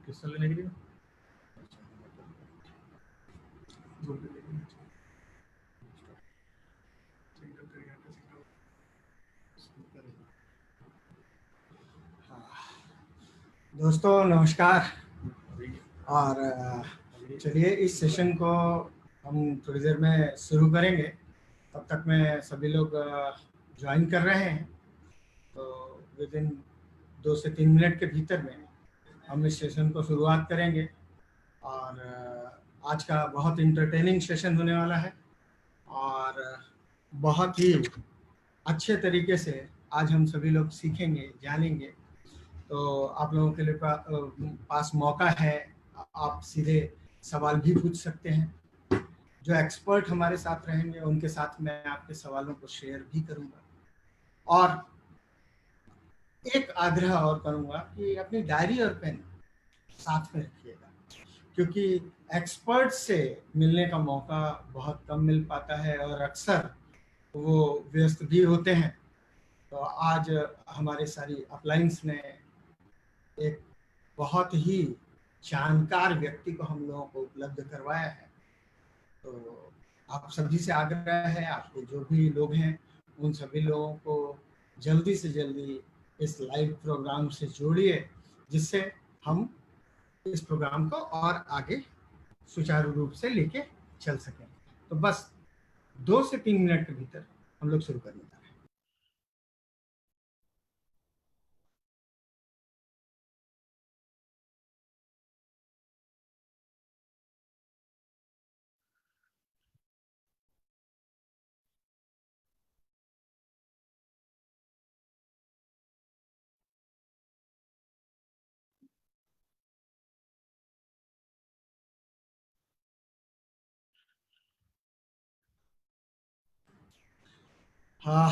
किससे लेने के लिए दोस्तों नमस्कार। और चलिए इस सेशन को हम थोड़ी देर में शुरू करेंगे। तब तक में सभी लोग ज्वाइन कर रहे हैं, तो विद इन 2 से 3 मिनट के भीतर में हम इस सेशन को शुरुआत करेंगे। और आज का बहुत इंटरटेनिंग सेशन होने वाला है और बहुत ही अच्छे तरीके से आज हम सभी लोग सीखेंगे, जानेंगे। तो आप लोगों के लिए पास मौका है, आप सीधे सवाल भी पूछ सकते हैं। जो एक्सपर्ट हमारे साथ रहेंगे उनके साथ मैं आपके सवालों को शेयर भी करूंगा। और एक आग्रह और करूंगा कि अपनी डायरी और पेन साथ में रखिएगा, क्योंकि एक्सपर्ट से मिलने का मौका बहुत कम मिल पाता है और अक्सर वो व्यस्त भी होते हैं। तो आज हमारे सारी अपलाइंस ने एक बहुत ही जानकार व्यक्ति को हम लोगों को उपलब्ध करवाया है। तो आप सभी से आग्रह है, आपके जो भी लोग हैं उन सभी लोगों को जल्दी से जल्दी इस लाइव प्रोग्राम से जोड़िए, जिससे हम इस प्रोग्राम को और आगे सुचारू रूप से लेके चल सकें। तो बस 2 से 3 मिनट के भीतर हम लोग शुरू करने जा रहे हैं। हाँ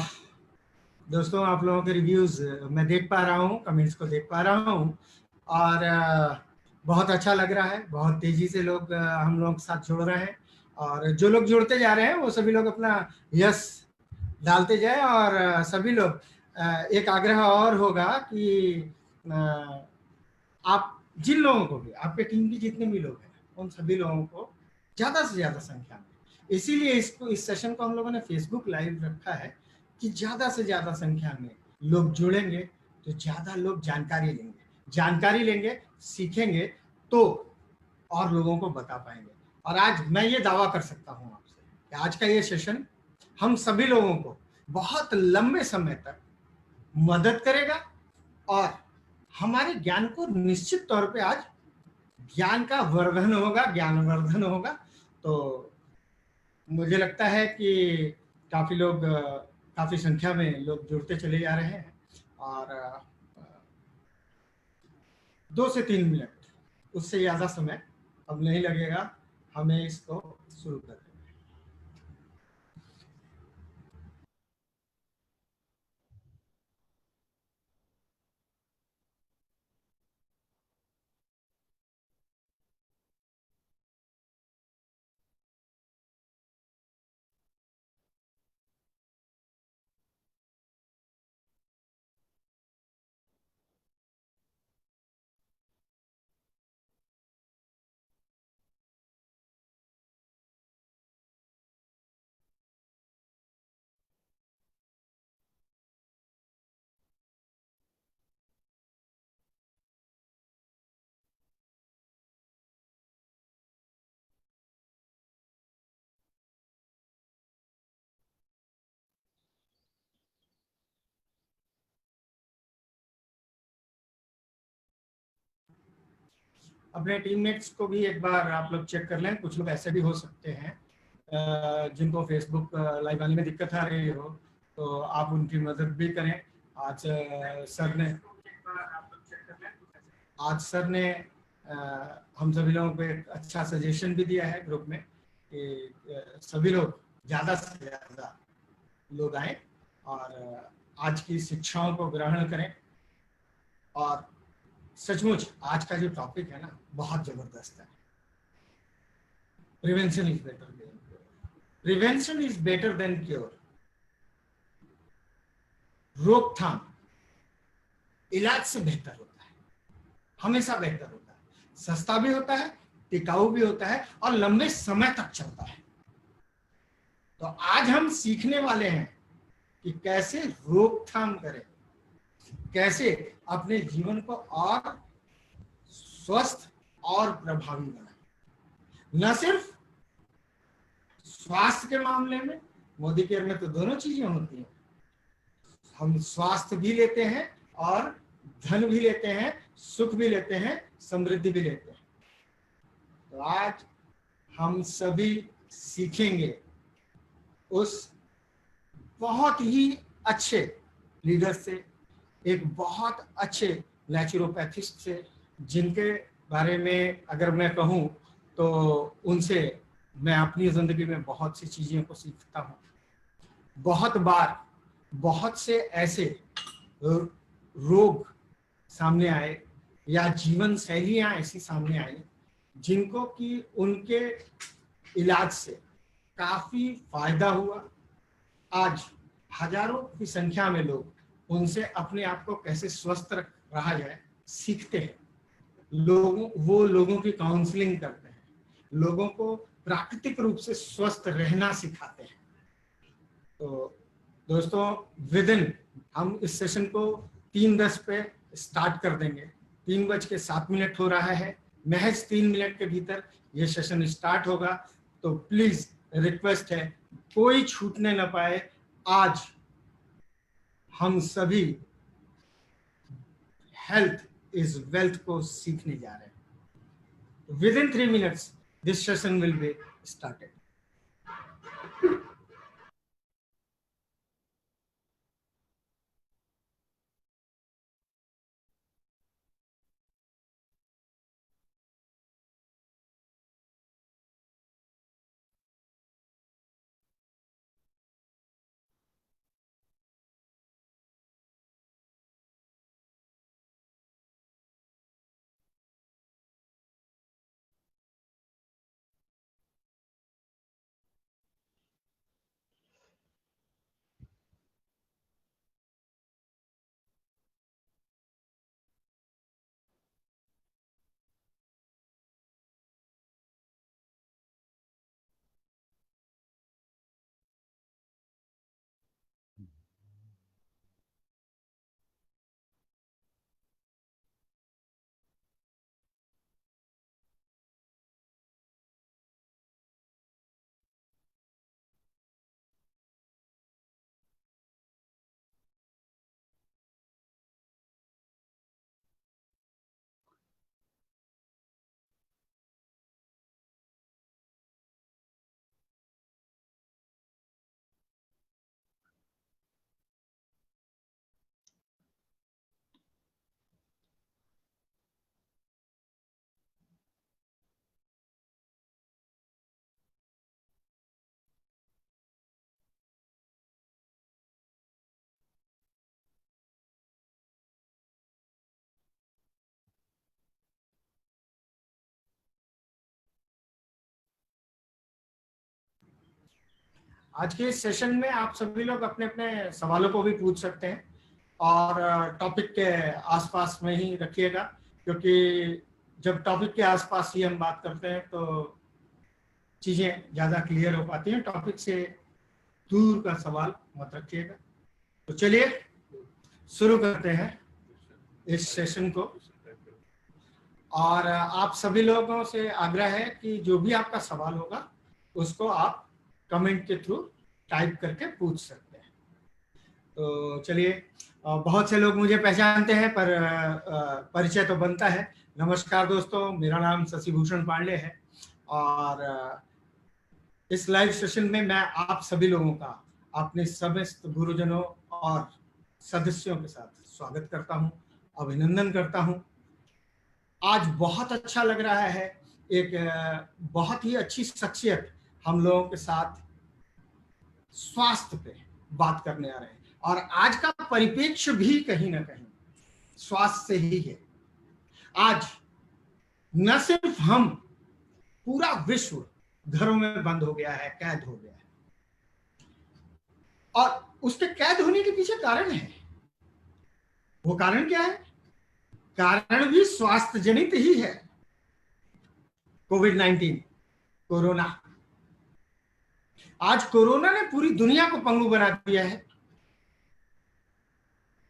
दोस्तों, आप लोगों के रिव्यूज मैं देख पा रहा हूँ, कमेंट्स को देख पा रहा हूँ और बहुत अच्छा लग रहा है। बहुत तेजी से लोग हम लोगों के साथ जुड़ रहे हैं और जो लोग जुड़ते जा रहे हैं वो सभी लोग अपना यस डालते जाए। और सभी लोग एक आग्रह और होगा कि आप जिन लोगों को भी, आपके टीम के जितने भी लोग हैं उन सभी लोगों को ज़्यादा से ज़्यादा संख्या में, इसीलिए इस सेशन को हम लोगों ने फेसबुक लाइव रखा है कि ज़्यादा से ज़्यादा संख्या में लोग जुड़ेंगे तो ज़्यादा लोग जानकारी लेंगे, सीखेंगे तो और लोगों को बता पाएंगे। और आज मैं ये दावा कर सकता हूँ आपसे कि आज का ये सेशन हम सभी लोगों को बहुत लंबे समय तक मदद करेगा और हमारे ज्ञान को निश्चित तौर पे आज ज्ञान का वर्धन होगा, ज्ञानवर्धन होगा। तो मुझे लगता है कि काफी संख्या में लोग जुड़ते चले जा रहे हैं और 2 से 3 मिनट, उससे ज्यादा समय अब नहीं लगेगा हमें इसको शुरू करने में। अपने टीममेट्स को भी एक बार आप लोग चेक कर लें। कुछ लोग ऐसे भी हो सकते हैं जिनको फेसबुक लाइव आने में दिक्कत आ रही हो, तो आप उनकी मदद भी करें। आज सर ने हम सभी लोगों को एक अच्छा सजेशन भी दिया है ग्रुप में कि सभी लोग ज़्यादा से ज़्यादा लोग आए और आज की शिक्षाओं को ग्रहण करें। और सचमुच आज का जो टॉपिक है ना, बहुत जबरदस्त है। Prevention is better than cure. Prevention is better than cure. रोकथाम इलाज से बेहतर होता है, हमेशा बेहतर होता है। सस्ता भी होता है, टिकाऊ भी होता है और लंबे समय तक चलता है। तो आज हम सीखने वाले हैं कि कैसे रोकथाम करें, कैसे अपने जीवन को और स्वस्थ और प्रभावी बनाएं। न सिर्फ स्वास्थ्य के मामले में, मोदी केयर में तो दोनों चीजें होती हैं, हम स्वास्थ्य भी लेते हैं और धन भी लेते हैं, सुख भी लेते हैं, समृद्धि भी लेते हैं। तो आज हम सभी सीखेंगे उस बहुत ही अच्छे लीडर से, एक बहुत अच्छे नेचुरोपैथिस्ट से, जिनके बारे में अगर मैं कहूँ तो उनसे मैं अपनी ज़िंदगी में बहुत सी चीज़ों को सीखता हूँ। बहुत बार बहुत से ऐसे रोग सामने आए या जीवन शैलियाँ ऐसी सामने आई जिनको कि उनके इलाज से काफ़ी फायदा हुआ। आज हजारों की संख्या में लोग उनसे अपने आप को कैसे स्वस्थ रहा जाए सीखते हैं। लोगों की काउंसलिंग करते हैं, लोगों को प्राकृतिक रूप से स्वस्थ रहना सिखाते हैं। तो दोस्तों, विदिन हम इस सेशन को 3:10 पे स्टार्ट कर देंगे। 3:07 हो रहा है, महज 3 मिनट के भीतर ये सेशन स्टार्ट होगा। तो प्लीज रिक्वेस्ट है, कोई छूटने न पाए। आज हम सभी हेल्थ इज वेल्थ को सीखने जा रहे हैं। Within 3 minutes this session will be started. आज के इस सेशन में आप सभी लोग अपने अपने सवालों को भी पूछ सकते हैं और टॉपिक के आसपास में ही रखिएगा, क्योंकि जब टॉपिक के आसपास ही हम बात करते हैं तो चीज़ें ज़्यादा क्लियर हो पाती हैं। टॉपिक से दूर का सवाल मत रखिएगा। तो चलिए शुरू करते हैं इस सेशन को। और आप सभी लोगों से आग्रह है कि जो भी आपका सवाल होगा उसको आप कमेंट के थ्रू टाइप करके पूछ सकते हैं। तो चलिए, बहुत से लोग मुझे पहचानते हैं पर परिचय तो बनता है। नमस्कार दोस्तों, मेरा नाम शशिभूषण पांडे है और इस लाइव सेशन में मैं आप सभी लोगों का अपने समस्त गुरुजनों और सदस्यों के साथ स्वागत करता हूं, अभिनंदन करता हूं। आज बहुत अच्छा लग रहा है, एक बहुत ही अच्छी शख्सियत हम लोगों के साथ स्वास्थ्य पे बात करने आ रहे हैं और आज का परिप्रेक्ष्य भी कहीं ना कहीं स्वास्थ्य से ही है। आज न सिर्फ हम, पूरा विश्व घरों में बंद हो गया है, कैद हो गया है और उसके कैद होने के पीछे कारण है। वो कारण क्या है? कारण भी स्वास्थ्य जनित ही है। कोविड-19, कोरोना। आज कोरोना ने पूरी दुनिया को पंगु बना दिया है।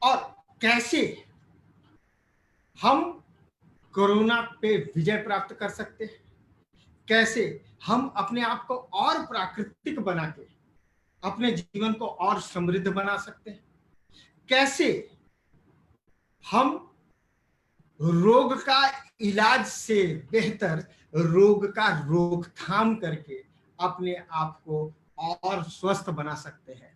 और कैसे हम कोरोना पे विजय प्राप्त कर सकते हैं, कैसे हम अपने आप को और प्राकृतिक बना के अपने जीवन को और समृद्ध बना सकते हैं, कैसे हम रोग का इलाज से बेहतर रोग का रोकथाम करके अपने आप को और स्वस्थ बना सकते हैं।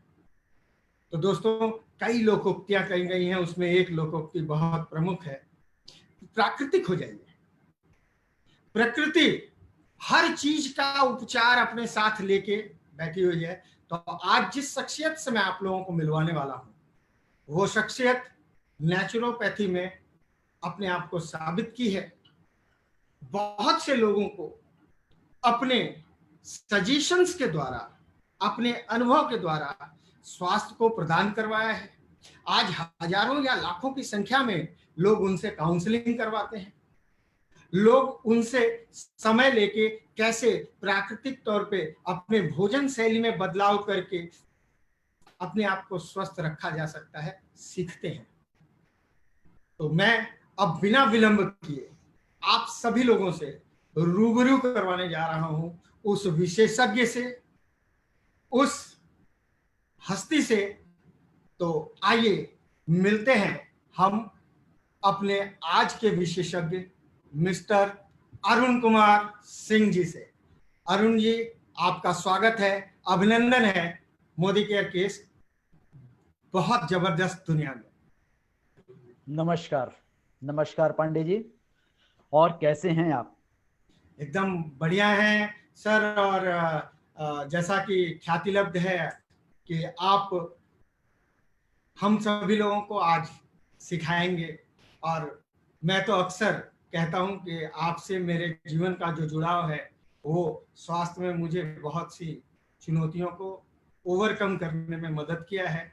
तो दोस्तों, कई लोकोक्तियां कही गई हैं, उसमें एक लोकोक्ति बहुत प्रमुख है, प्राकृतिक हो जाइए। प्रकृति हर चीज का उपचार अपने साथ लेके बैठी हुई है। तो आज जिस शख्सियत से मैं आप लोगों को मिलवाने वाला हूं, वो शख्सियत नेचुरोपैथी में अपने आप को साबित की है। बहुत से लोगों को अपने सजेशंस के द्वारा, अपने अनुभव के द्वारा स्वास्थ्य को प्रदान करवाया है। आज हजारों या लाखों की संख्या में लोग उनसे काउंसलिंग करवाते हैं। लोग उनसे समय लेके कैसे प्राकृतिक तौर पे अपने भोजन शैली में बदलाव करके अपने आप को स्वस्थ रखा जा सकता है, सीखते हैं। तो मैं अब बिना विलंब किए आप सभी लोगों से रूबरू करवाने जा रहा हूं उस विशेषज्ञ से, उस हस्ती से। तो आइए मिलते हैं हम अपने आज के विशेषज्ञ मिस्टर अरुण कुमार सिंह जी से। अरुण जी, आपका स्वागत है, अभिनंदन है मोदी केयर के इस बहुत जबरदस्त दुनिया में। नमस्कार। नमस्कार पांडे जी, और कैसे हैं आप? एकदम बढ़िया हैं सर। और जैसा कि ख्याति लब्ध है कि आप हम सभी लोगों को आज सिखाएंगे। और मैं तो अक्सर कहता हूं कि आपसे मेरे जीवन का जो जुड़ाव है वो स्वास्थ्य में मुझे बहुत सी चुनौतियों को ओवरकम करने में मदद किया है।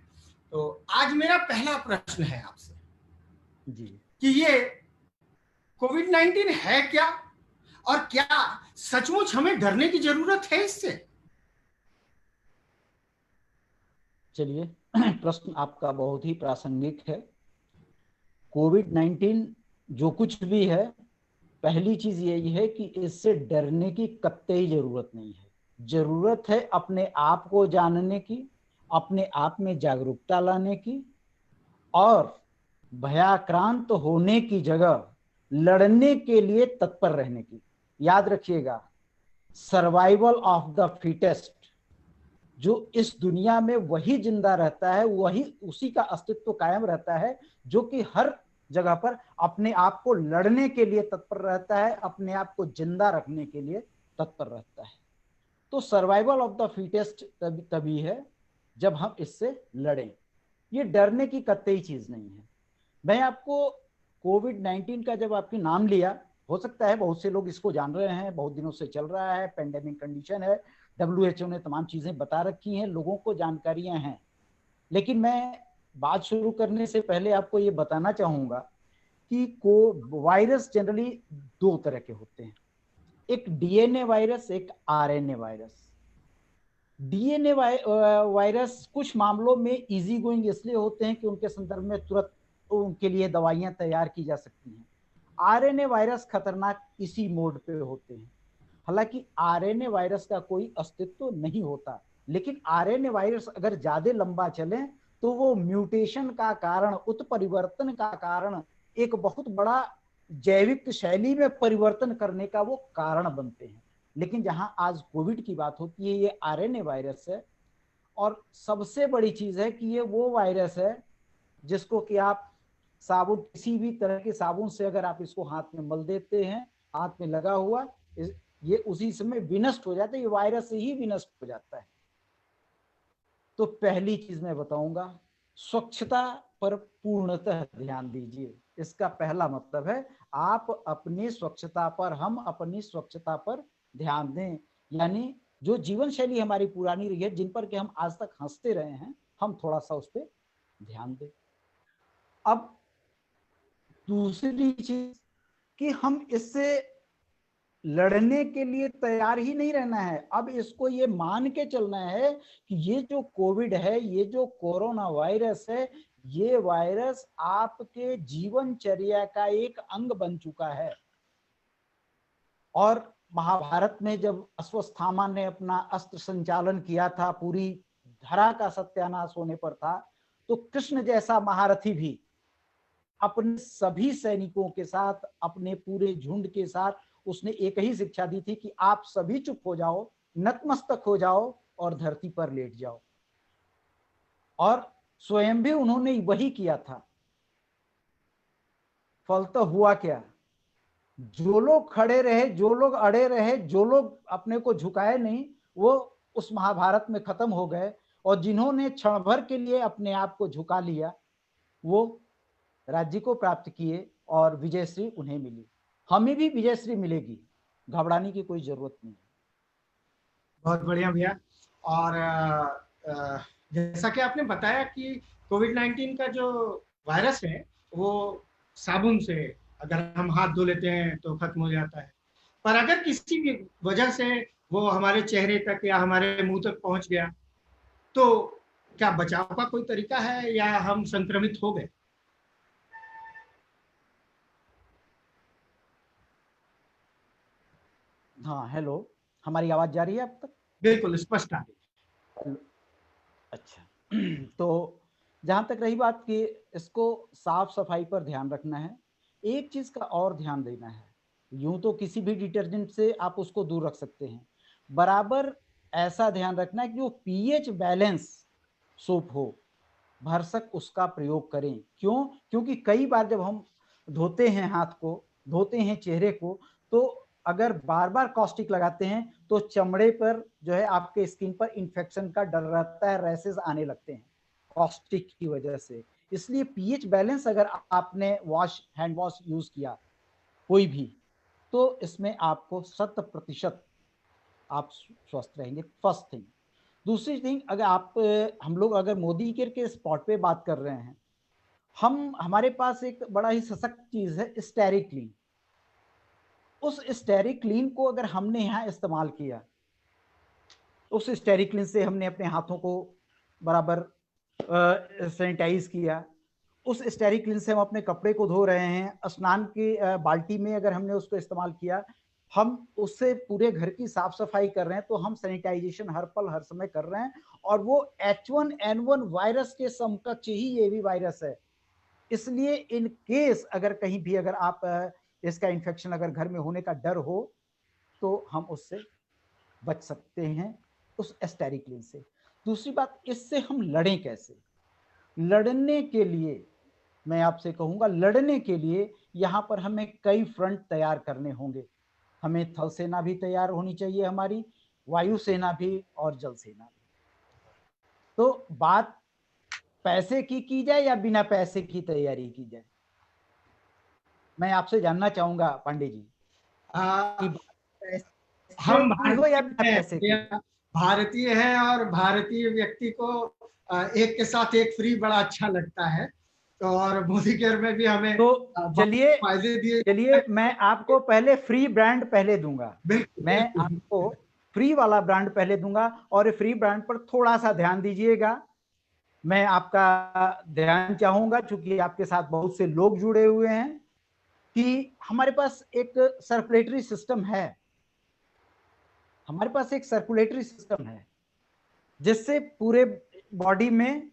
तो आज मेरा पहला प्रश्न है आपसे जी कि ये कोविड-19 है क्या, और क्या सचमुच हमें डरने की जरूरत है इससे? चलिए, प्रश्न आपका बहुत ही प्रासंगिक है। कोविड-19 जो कुछ भी है, पहली चीज यही है कि इससे डरने की कतई जरूरत नहीं है। जरूरत है अपने आप को जानने की, अपने आप में जागरूकता लाने की, और भयाक्रांत होने की जगह लड़ने के लिए तत्पर रहने की। याद रखिएगा, सर्वाइवल ऑफ द फिटेस्ट। जो इस दुनिया में वही जिंदा रहता है, वही उसी का अस्तित्व कायम रहता है जो कि हर जगह पर अपने आप को लड़ने के लिए तत्पर रहता है, अपने आप को जिंदा रखने के लिए तत्पर रहता है। तो सर्वाइवल ऑफ द फिटेस्ट तभी है जब हम इससे लड़ें। ये डरने की कतई चीज नहीं है। मैं आपको कोविड-19 का जब आपकी नाम लिया, हो सकता है बहुत से लोग इसको जान रहे हैं, बहुत दिनों से चल रहा है, पेंडेमिक कंडीशन है, WHO ने तमाम चीजें बता रखी हैं, लोगों को जानकारियां हैं। लेकिन मैं बात शुरू करने से पहले आपको ये बताना चाहूंगा कि वायरस जनरली दो तरह के होते हैं, एक डीएनए वायरस, एक आरएनए वायरस। डीएनए वायरस कुछ मामलों में इजी गोइंग इसलिए होते हैं कि उनके संदर्भ में तुरंत उनके लिए दवाइयां तैयार की जा सकती हैं। आरएनए वायरस खतरनाक इसी मोड पे होते हैं। हालांकि आरएनए वायरस का कोई अस्तित्व नहीं होता, लेकिन आरएनए वायरस अगर ज्यादा लंबा चले तो वो म्यूटेशन का कारण, उत्परिवर्तन का कारण, एक बहुत बड़ा जैविक शैली में परिवर्तन करने का वो कारण बनते हैं। लेकिन जहां आज कोविड की बात होती है, ये आरएनए वायरस है। और सबसे बड़ी चीज है कि ये वो वायरस है जिसको कि आप साबुन, किसी भी तरह के साबुन से अगर आप इसको हाथ में मल देते हैं, हाथ में लगा हुआ, ये उसी समय विनष्ट हो जाता है, ये वायरस से ही विनष्ट हो जाता है। तो पहली चीज मैं बताऊंगा, स्वच्छता पर पूर्णतः ध्यान दीजिए। इसका पहला मतलब है आप अपनी स्वच्छता पर, हम अपनी स्वच्छता पर ध्यान दें। यानी जो जीवन शैली हमारी पुरानी रही है, जिन पर के हम आज तक हंसते रहे हैं, हम थोड़ा सा उस पर ध्यान दें। अब दूसरी चीज कि हम इससे लड़ने के लिए तैयार ही नहीं रहना है। अब इसको ये मान के चलना है कि ये जो कोविड है, ये जो कोरोना वायरस है, ये वायरस आपके जीवनचर्या का एक अंग बन चुका है। और महाभारत में जब अश्वत्थामा ने अपना अस्त्र संचालन किया था, पूरी धरा का सत्यानाश होने पर था, तो कृष्ण जैसा महारथी भी अपने सभी सैनिकों के साथ, अपने पूरे झुंड के साथ उसने एक ही शिक्षा दी थी कि आप सभी चुप हो जाओ, नतमस्तक हो जाओ और धरती पर लेट जाओ। और स्वयं भी उन्होंने वही किया था। फलतः हुआ क्या? जो लोग खड़े रहे, जो लोग अड़े रहे, जो लोग अपने को झुकाए नहीं, वो उस महाभारत में खत्म हो गए। और जिन्होंने क्षण भर के लिए अपने आप को झुका लिया, वो राज्य को प्राप्त किए और विजयश्री उन्हें मिली। हमें भी विजयश्री मिलेगी, घबराने की कोई जरूरत नहीं। बहुत बढ़िया भैया। और जैसा कि आपने बताया कि कोविड-19 का जो वायरस है वो साबुन से अगर हम हाथ धो लेते हैं तो खत्म हो जाता है, पर अगर किसी भी वजह से वो हमारे चेहरे तक या हमारे मुंह तक पहुंच गया तो क्या बचाव का कोई तरीका है या हम संक्रमित हो गए? हाँ, हेलो, हमारी आवाज जा रही है अब तक? बिल्कुल स्पष्ट आ रही। अच्छा। तो जहां तक रही बात कि इसको साफ सफाई पर ध्यान रखना है, एक चीज का और ध्यान देना है। यूं तो किसी भी डिटर्जेंट से आप उसको दूर रख सकते हैं, बराबर ऐसा ध्यान रखना है कि वो पीएच बैलेंस सोप हो, भरसक उसका प्रयोग करें। क्यों? क्योंकि कई बार जब हम धोते हैं हाथ को, धोते हैं चेहरे को, तो अगर बार बार कॉस्टिक लगाते हैं तो चमड़े पर जो है आपके स्किन पर इंफेक्शन का डर रहता है, रैसेस आने लगते हैं कॉस्टिक की वजह से। इसलिए पीएच बैलेंस अगर आपने हैंड वॉश यूज किया कोई भी, तो इसमें आपको 100% आप स्वस्थ रहेंगे। First thing. दूसरी थिंग, अगर आप हम लोग अगर मोदी केयर के स्पॉट पे बात कर रहे हैं, हमारे पास एक बड़ा ही सशक्त चीज है स्टेरिक क्लीन। उस स्टेरिक क्लीन को अगर हमने यहाँ इस्तेमाल किया, उस स्टेरिक क्लीन से हमने अपने हाथों को बराबर सैनिटाइज किया, उस स्टेरिक क्लीन से हम अपने कपड़े को धो रहे हैं, स्नान की बाल्टी में अगर हमने उसको इस्तेमाल किया, हम उससे पूरे घर की साफ सफाई कर रहे हैं, तो हम सैनिटाइजेशन हर पल हर समय कर रहे हैं। और वो H1N1 वायरस के समकक्ष ही ये भी वायरस है। इसलिए इन केस अगर कहीं भी अगर आप इसका इन्फेक्शन अगर घर में होने का डर हो, तो हम उससे बच सकते हैं, उस स्टेरिक क्लीन से। दूसरी बात, इससे हम लड़ें कैसे? लड़ने के लिए मैं आपसे कहूंगा, लड़ने के लिए यहां पर हमें कई फ्रंट तैयार करने होंगे। हमें थल सेना भी तैयार होनी चाहिए, हमारी वायु सेना भी और जल सेना भी। तो बात पैसे की जाए या बिना पैसे की तैयारी की जाए, मैं आपसे जानना चाहूंगा पांडे जी कि पैसे हम की हो या बिना पैसे की? भारतीय है और भारतीय व्यक्ति को एक के साथ एक फ्री बड़ा अच्छा लगता है। तो और मोदी केयर में भी हमें तो चलिए फायदे दिए। चलिए मैं आपको पहले फ्री ब्रांड पहले दूंगा। मैं बिल्कुल आपको फ्री वाला ब्रांड पहले दूंगा और फ्री ब्रांड पर थोड़ा सा ध्यान दीजिएगा। मैं आपका ध्यान चाहूंगा, चूंकि आपके साथ बहुत से लोग जुड़े हुए हैं, कि हमारे पास एक सर्कुलेटरी सिस्टम है। हमारे पास एक सर्कुलेटरी सिस्टम है जिससे पूरे बॉडी में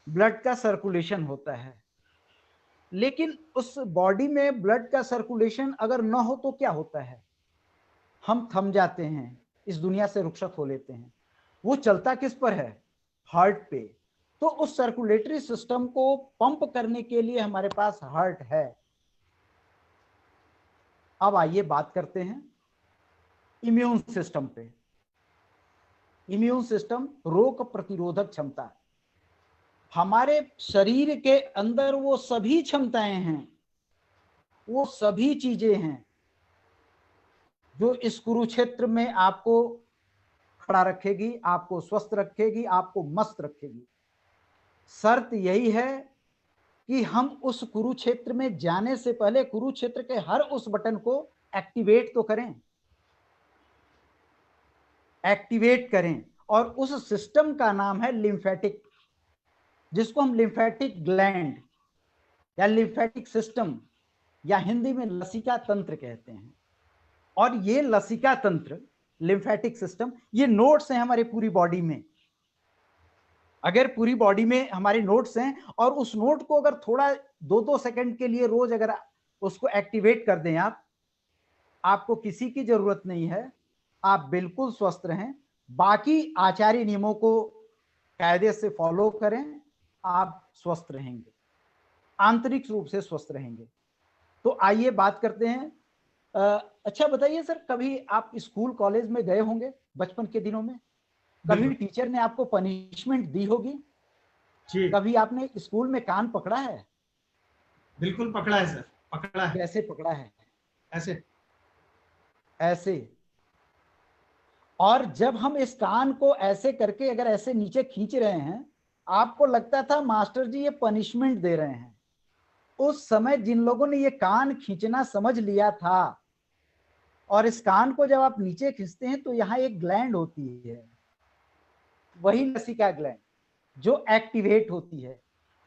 ब्लड का सर्कुलेशन होता है। लेकिन उस बॉडी में ब्लड का सर्कुलेशन अगर ना हो तो क्या होता है? हम थम जाते हैं, इस दुनिया से रुखसत हो लेते हैं। वो चलता किस पर है? हार्ट पे। तो उस सर्कुलेटरी सिस्टम को पंप करने के लिए हमारे पास हार्ट है। अब आइए बात करते हैं इम्यून सिस्टम पे। इम्यून सिस्टम, रोग प्रतिरोधक क्षमता। हमारे शरीर के अंदर वो सभी क्षमताएं हैं, वो सभी चीजें हैं जो इस कुरुक्षेत्र में आपको खड़ा रखेगी, आपको स्वस्थ रखेगी, आपको मस्त रखेगी। शर्त यही है कि हम उस कुरुक्षेत्र में जाने से पहले कुरुक्षेत्र के हर उस बटन को एक्टिवेट तो करें। एक्टिवेट करें, और उस सिस्टम का नाम है लिम्फेटिक, जिसको हम लिम्फेटिक ग्लैंड या लिम्फेटिक सिस्टम या हिंदी में लसिका तंत्र कहते हैं। और ये लसिका तंत्र, लिम्फेटिक सिस्टम, ये नोड्स हैं हमारे पूरी बॉडी में। अगर पूरी बॉडी में हमारे नोड्स हैं और उस नोड को अगर थोड़ा 2-2 सेकंड के लिए रोज अगर उसको एक्टिवेट कर दें आप, आपको किसी की जरूरत नहीं है, आप बिल्कुल स्वस्थ रहें। बाकी आचार्य नियमों को कायदे से फॉलो करें, आप स्वस्थ रहेंगे, आंतरिक रूप से स्वस्थ रहेंगे। तो आइए बात करते हैं। अच्छा बताइए सर, कभी आप स्कूल कॉलेज में गए होंगे बचपन के दिनों में? कभी बिल्कुल टीचर ने आपको पनिशमेंट दी होगी? जी, कभी आपने स्कूल में कान पकड़ा है? बिल्कुल पकड़ा है सर, पकड़ा है। कैसे पकड़ा है? ऐसे ऐसे। और जब हम इस कान को ऐसे करके अगर ऐसे नीचे खींच रहे हैं, आपको लगता था मास्टर जी ये पनिशमेंट दे रहे हैं। उस समय जिन लोगों ने ये कान खींचना समझ लिया था, और इस कान को जब आप नीचे खींचते हैं तो यहाँ एक ग्लैंड होती है, वही लसिका ग्लैंड, जो एक्टिवेट होती है।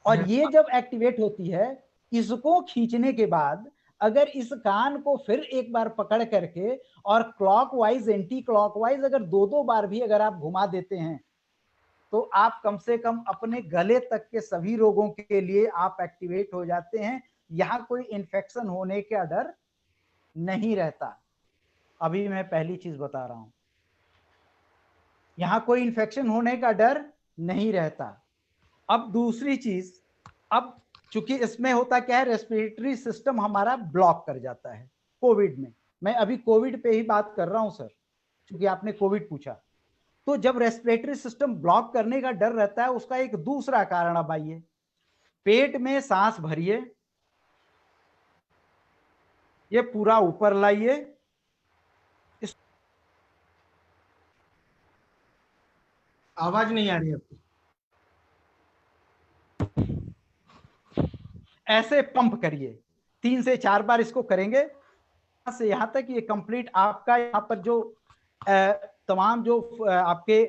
और ये जब एक्टिवेट होती है, इसको खींचने के बाद अगर इस कान को फिर एक बार पकड़ करके और क्लॉकवाइज एंटी क्लॉकवाइज अगर 2-2 बार भी अगर आप घुमा देते हैं, तो आप कम से कम अपने गले तक के सभी रोगों के लिए आप एक्टिवेट हो जाते हैं। यहां कोई इन्फेक्शन होने का डर नहीं रहता। अभी मैं पहली चीज बता रहा हूं, यहां कोई इन्फेक्शन होने का डर नहीं रहता। अब दूसरी चीज, अब चूंकि इसमें होता क्या है, रेस्पिरेटरी सिस्टम हमारा ब्लॉक कर जाता है कोविड में। मैं अभी कोविड पे ही बात कर रहा हूं सर, क्योंकि आपने कोविड पूछा। तो जब रेस्पिरेटरी सिस्टम ब्लॉक करने का डर रहता है, उसका एक दूसरा कारण, अब आइए, पेट में सांस भरिए, ये पूरा ऊपर लाइए, आवाज नहीं आ रही आपकी। ऐसे पंप करिए, 3 से 4 बार इसको करेंगे, से यहां तक ये कंप्लीट आपका यहां पर जो तमाम जो आपके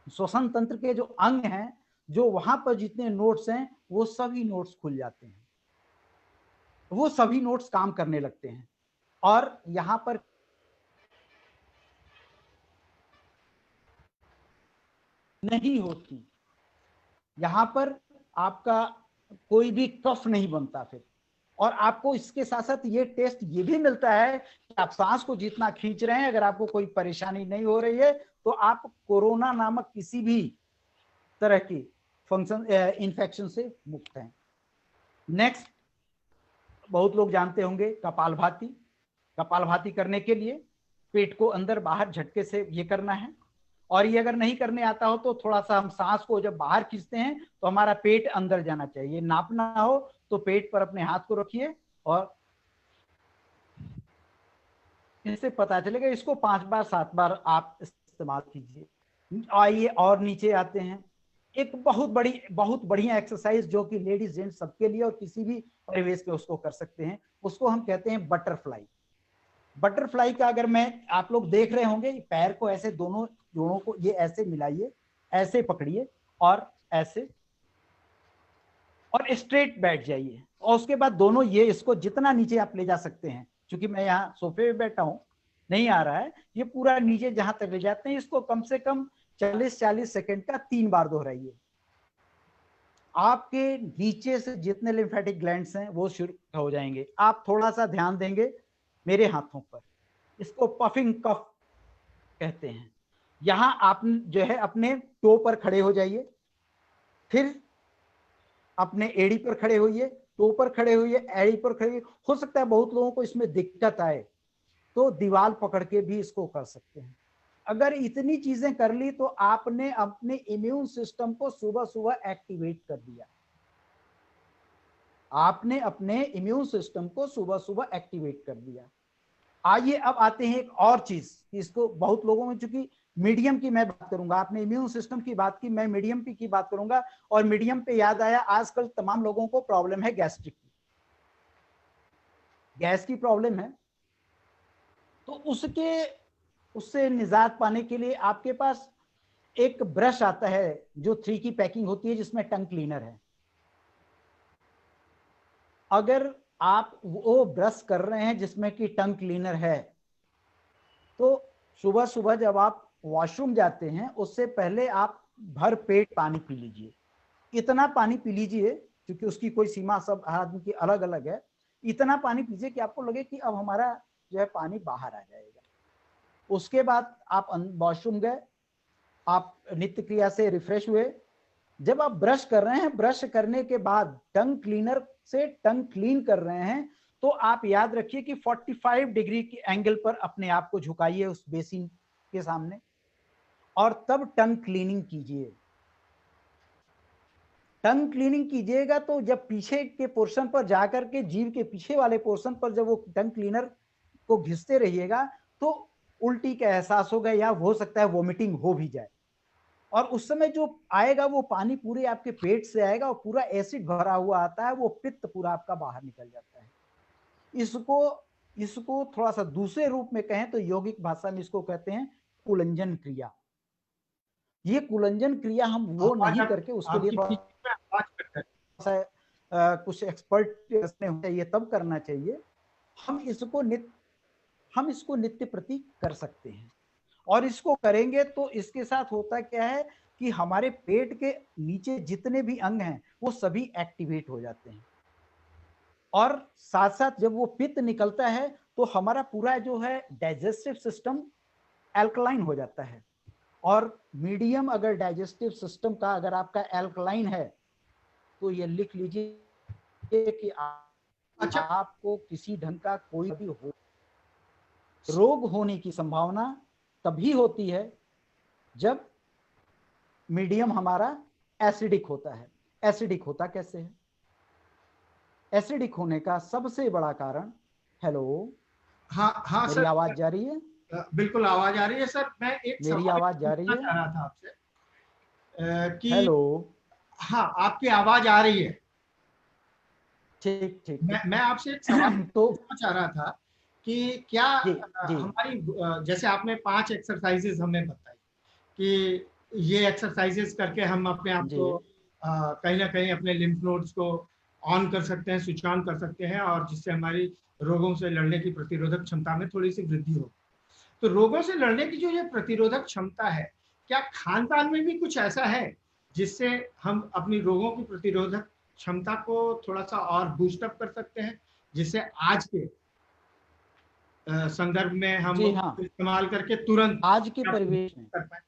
श्वसन तंत्र के जो अंग हैं, जो वहां पर जितने नोड्स हैं, वो सभी नोड्स खुल जाते हैं, वो सभी नोड्स काम करने लगते हैं। और यहां पर नहीं होती, यहां पर आपका कोई भी कफ नहीं बनता फिर। और आपको इसके साथ साथ ये टेस्ट ये भी मिलता है कि आप सांस को जितना खींच रहे हैं, अगर आपको कोई परेशानी नहीं हो रही है, तो आप कोरोना नामक किसी भी तरह की फंक्शन इन्फेक्शन से मुक्त हैं। नेक्स्ट, बहुत लोग जानते होंगे कपालभाति। कपालभाति करने के लिए पेट को अंदर बाहर झटके से ये करना है। और ये अगर नहीं करने आता हो तो थोड़ा सा हम सांस को जब बाहर खींचते हैं तो हमारा पेट अंदर जाना चाहिए। नापना हो तो पेट पर अपने हाथ को रखिए और इससे पता चलेगा। इसको 5 बार 7 बार आप इस्तेमाल कीजिए। आइए और नीचे आते हैं, एक बहुत बढ़िया एक्सरसाइज जो कि लेडीज जेंट्स सबके लिए और किसी भी परिवेश में उसको कर सकते हैं, उसको हम कहते हैं बटरफ्लाई। बटरफ्लाई का अगर मैं, आप लोग देख रहे होंगे, पैर को ऐसे दोनों जोड़ों को ये ऐसे मिलाइए, ऐसे पकड़िए और ऐसे, और स्ट्रेट बैठ जाइए। और उसके बाद दोनों ये, इसको जितना नीचे आप ले जा सकते हैं, क्योंकि मैं यहाँ सोफे पे बैठा हूँ, नहीं आ रहा है, ये पूरा नीचे जहां तक ले जाते हैं, इसको कम से कम 40-40 सेकंड का 3 बार दोहराइए। आपके नीचे से जितने लिम्फेटिक ग्लैंड्स हैं वो शुरू हो जाएंगे। आप थोड़ा सा ध्यान देंगे मेरे हाथों पर, इसको पफिंग कफ कहते हैं। यहां आप जो है अपने टो पर खड़े हो जाइए, फिर अपने एड़ी पर खड़े होइए, टो पर खड़े होइए, एड़ी पर खड़े होइए। हो सकता है बहुत लोगों को इसमें दिक्कत आए, तो दीवार पकड़ के भी इसको कर सकते हैं। अगर इतनी चीजें कर ली तो आपने अपने इम्यून सिस्टम को सुबह सुबह एक्टिवेट कर दिया। आपने अपने इम्यून सिस्टम को सुबह सुबह एक्टिवेट कर दिया। आइए अब आते हैं एक और चीज, इसको बहुत लोगों में, चूंकि मीडियम की मैं बात करूंगा, आपने इम्यून सिस्टम की बात की, मैं मीडियम की बात करूंगा। और मीडियम पे याद आया, आजकल तमाम लोगों को प्रॉब्लम है गैस्ट्रिक की, गैस की प्रॉब्लम है। तो उसके उससे निजात पाने के लिए आपके पास एक ब्रश आता है जो 3 की पैकिंग होती है जिसमें टंग क्लीनर है। अगर आप वो ब्रश कर रहे हैं जिसमें कि टंग क्लीनर है, तो सुबह सुबह जब आप वॉशरूम जाते हैं उससे पहले आप भर पेट पानी पी लीजिए। इतना पानी पी लीजिए, क्योंकि उसकी कोई सीमा सब आदमी की अलग अलग है। इतना पानी पीजिए कि आपको लगे कि अब हमारा जो है पानी बाहर आ जाएगा। उसके बाद आप वॉशरूम गए, आप नित्य क्रिया से रिफ्रेश हुए। जब आप ब्रश कर रहे हैं, ब्रश करने के बाद टंग क्लीनर से टंग क्लीन कर रहे हैं, तो आप याद रखिए कि 45 डिग्री की एंगल पर अपने आप को झुकाइए उस बेसिन के सामने, और तब टंग क्लीनिंग कीजिए। टंग क्लीनिंग कीजिएगा तो जब पीछे के पोर्शन पर जाकर के, जीभ के पीछे वाले पोर्शन पर जब वो टंग क्लीनर को घिसते रहिएगा तो उल्टी का एहसास होगा, या हो सकता है वोमिटिंग हो भी जाए। और उस समय जो आएगा वो पानी पूरे आपके पेट से आएगा और पूरा एसिड भरा हुआ आता है, वो पित्त पूरा आपका बाहर निकल जाता है। इसको थोड़ा सा दूसरे रूप में कहें तो यौगिक भाषा में इसको कहते हैं कुलंजन क्रिया। ये कुलंजन क्रिया हम वो नहीं करके, उसके लिए थोड़ा सा कुछ एक्सपर्ट चाहिए, तब करना चाहिए। हम इसको नित्य प्रति कर सकते हैं, और इसको करेंगे तो इसके साथ होता क्या है कि हमारे पेट के नीचे जितने भी अंग हैं वो सभी एक्टिवेट हो जाते हैं, और साथ साथ जब वो पित्त निकलता है तो हमारा पूरा जो है डाइजेस्टिव सिस्टम एल्कलाइन हो जाता है। और मीडियम अगर डाइजेस्टिव सिस्टम का अगर आपका एल्कलाइन है तो ये लिख लीजिए कि आपको किसी ढंग का कोई भी रोग होने की संभावना तभी होती है जब मीडियम हमारा एसिडिक होता है। एसिडिक होता कैसे है? एसिडिक होने का सबसे बड़ा कारण, हेलो, हाँ मेरी सर, आवाज जा रही है? बिल्कुल आवाज आ रही है सर। मैं एक मेरी आवाज जा रही है? चाह रहा था आपसे कि हेलो, हाँ, आपकी आवाज आ रही है। ठीक ठीक मैं आपसे एक सवाल तो पूछना चाह रहा था कि क्या जी जी हमारी जैसे आपने 5 एक्सरसाइजेस हमें बताई कि ये एक्सरसाइजेस करके हम अपने आप जी को कहीं ना कहीं अपने लिम्फ नोड्स को ऑन कर सकते हैं, स्विच ऑन कर सकते हैं, और जिससे हमारी रोगों से लड़ने की प्रतिरोधक क्षमता में थोड़ी सी वृद्धि हो। तो रोगों से लड़ने की जो ये प्रतिरोधक क्षमता है, क्या खान पान में भी कुछ ऐसा है जिससे हम अपनी रोगों की प्रतिरोधक क्षमता को थोड़ा सा और बूस्ट अप कर सकते हैं, जिससे आज के संदर्भ में हम जी हाँ, इस्तेमाल करके तुरंत आज के परिवेश में, कर पाए?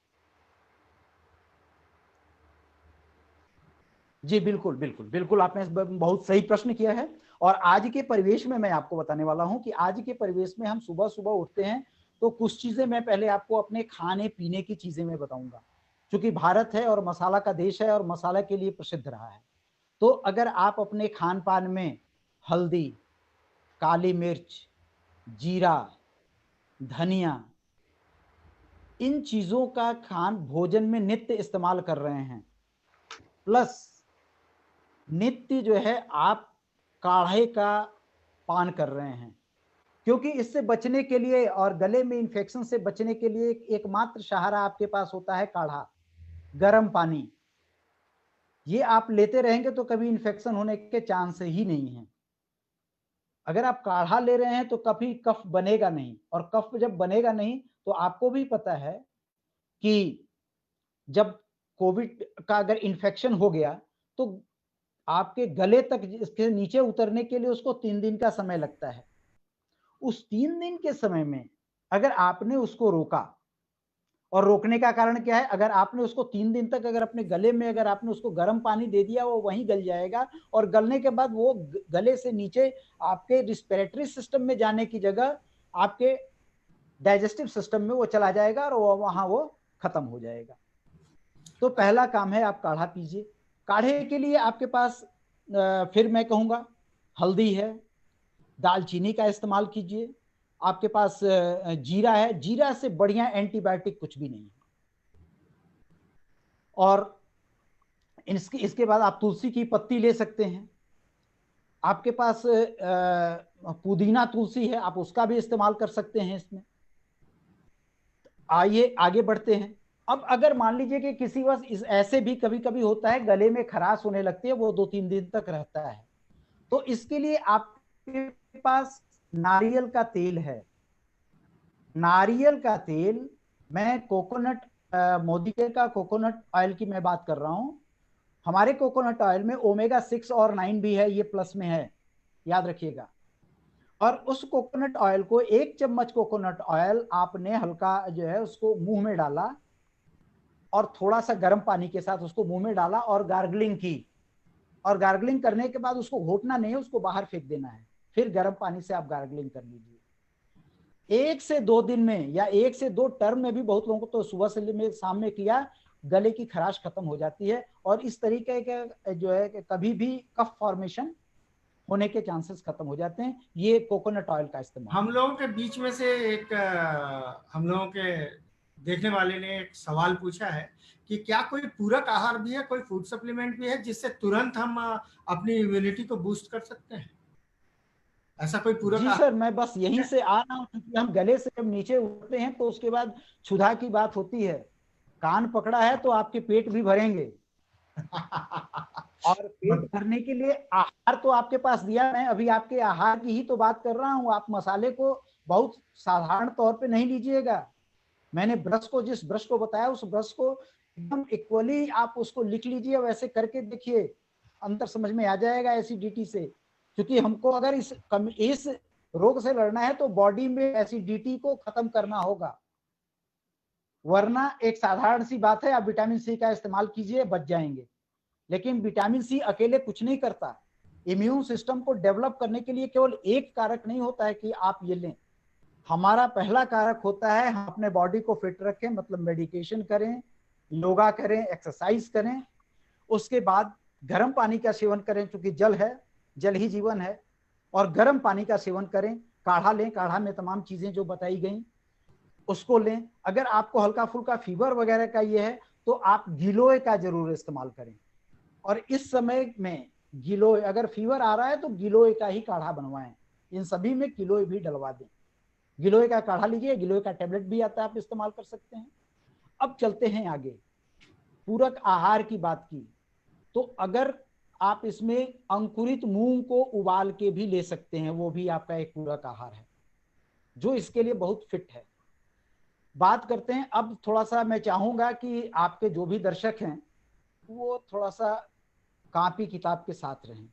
जी बिल्कुल बिल्कुल बिल्कुल, आपने बहुत सही प्रश्न किया है। और आज के परिवेश में मैं आपको बताने वाला हूं कि आज के परिवेश में हम सुबह सुबह उठते हैं तो कुछ चीजें मैं पहले आपको अपने खाने पीने की चीजें मैं बताऊंगा, क्योंकि भारत है और मसाला का देश है और मसाला के लिए प्रसिद्ध रहा है। तो अगर आप अपने खान पान में हल्दी, काली मिर्च, जीरा, धनिया, इन चीजों का खान भोजन में नित्य इस्तेमाल कर रहे हैं, प्लस नित्य जो है आप काढ़े का पान कर रहे हैं, क्योंकि इससे बचने के लिए और गले में इन्फेक्शन से बचने के लिए एकमात्र सहारा आपके पास होता है काढ़ा, गर्म पानी। ये आप लेते रहेंगे तो कभी इन्फेक्शन होने के चांस ही नहीं है। अगर आप काढ़ा ले रहे हैं तो कभी कफ बनेगा नहीं, और कफ जब बनेगा नहीं तो आपको भी पता है कि जब कोविड का अगर इन्फेक्शन हो गया तो आपके गले तक इसके नीचे उतरने के लिए उसको 3 दिन का समय लगता है। उस 3 दिन के समय में अगर आपने उसको रोका, और रोकने का कारण क्या है, अगर आपने उसको 3 दिन तक अगर अपने गले में अगर आपने उसको गर्म पानी दे दिया, वो वहीं गल जाएगा, और गलने के बाद वो गले से नीचे आपके रिस्पिरेटरी सिस्टम में जाने की जगह आपके डाइजेस्टिव सिस्टम में वो चला जाएगा और वहां वो खत्म हो जाएगा। तो पहला काम है आप काढ़ा पीजिए। काढ़े के लिए आपके पास फिर मैं कहूंगा हल्दी है, दालचीनी का इस्तेमाल कीजिए, आपके पास जीरा है, जीरा से बढ़िया एंटीबायोटिक कुछ भी नहीं है। और इसके बाद आप तुलसी की पत्ती ले सकते हैं, आपके पास पुदीना तुलसी है, आप उसका भी इस्तेमाल कर सकते हैं इसमें। आइए आगे बढ़ते हैं। अब अगर मान लीजिए कि किसी वक्त इस ऐसे भी कभी कभी होता है, गले में खराश होने लगती है, वो 2-3 दिन तक रहता है, तो इसके लिए आपके पास नारियल का तेल है। नारियल का तेल, मैं कोकोनट मोदी का कोकोनट ऑयल की मैं बात कर रहा हूं। हमारे कोकोनट ऑयल में ओमेगा 6 और 9 भी है, ये प्लस में है, याद रखिएगा। और उस कोकोनट ऑयल को, 1 चम्मच कोकोनट ऑयल आपने हल्का जो है उसको मुंह में डाला और थोड़ा सा गर्म पानी के साथ उसको मुंह में डाला और गार्गलिंग की। और गार्गलिंग करने के बाद उसको घोटना नहीं है, उसको बाहर फेंक देना है। फिर गर्म पानी से आप गार्गलिंग कर लीजिए। 1 से 2 दिन में या 1 से 2 टर्म में भी, बहुत लोगों को तो सुबह से में शाम में किया, गले की खराश खत्म हो जाती है। और इस तरीके के जो है कभी भी कफ फॉर्मेशन होने के चांसेस खत्म हो जाते हैं, ये कोकोनट ऑयल का इस्तेमाल। हम लोगों के बीच में से एक हम लोगों के देखने वाले ने एक सवाल पूछा है कि क्या कोई पूरक आहार भी है, कोई फूड सप्लीमेंट भी है जिससे तुरंत हम अपनी इम्यूनिटी को बूस्ट कर सकते हैं? ऐसा कोई पूरक जी आहार सर, मैं बस यहीं है? से आ रहा हूँ, क्योंकि हम गले से जब नीचे उठते हैं तो उसके बाद क्षुधा की बात होती है। कान पकड़ा है तो आपके पेट भी भरेंगे। और पेट भरने के लिए आहार तो आपके पास दिया, मैं अभी आपके आहार की ही तो बात कर रहा हूँ। आप मसाले को बहुत साधारण तौर पे नहीं लीजिएगा। मैंने ब्रश को, जिस ब्रश को बताया, उस ब्रश को एकदम इक्वली आप उसको लिख लीजिए, वैसे करके देखिए, अंतर समझ में आ जाएगा एसिडिटी से। क्योंकि हमको अगर इस रोग से लड़ना है तो बॉडी में एसिडिटी को खत्म करना होगा, वरना एक साधारण सी बात है, आप विटामिन सी का इस्तेमाल कीजिए, बच जाएंगे। लेकिन विटामिन सी अकेले कुछ नहीं करता। इम्यून सिस्टम को डेवलप करने के लिए केवल एक कारक नहीं होता है कि आप ये लें। हमारा पहला कारक होता है हम अपने बॉडी को फिट रखें, मतलब मेडिटेशन करें, योगा करें, एक्सरसाइज करें। उसके बाद गर्म पानी का सेवन करें, क्योंकि जल है, जल ही जीवन है। और गर्म पानी का सेवन करें, काढ़ा लें, काढ़ा में तमाम चीजें जो बताई गई उसको लें। अगर आपको हल्का फुल्का फीवर वगैरह का ये है तो आप गिलोय का जरूर इस्तेमाल करें। और इस समय में गिलोय, अगर फीवर आ रहा है तो गिलोय का ही काढ़ा बनवाएं। इन सभी में गिलोय भी डलवा दें। गिलोय का काढ़ा लीजिए, गिलोय का टेबलेट भी आता है, आप इस्तेमाल कर सकते हैं। अब चलते हैं आगे। पूरक आहार की बात की तो अगर आप इसमें अंकुरित मूंग को उबाल के भी ले सकते हैं, वो भी आपका एक पूरक आहार है जो इसके लिए बहुत फिट है। बात करते हैं अब, थोड़ा सा मैं चाहूंगा कि आपके जो भी दर्शक हैं वो थोड़ा सा कॉपी किताब के साथ रहें,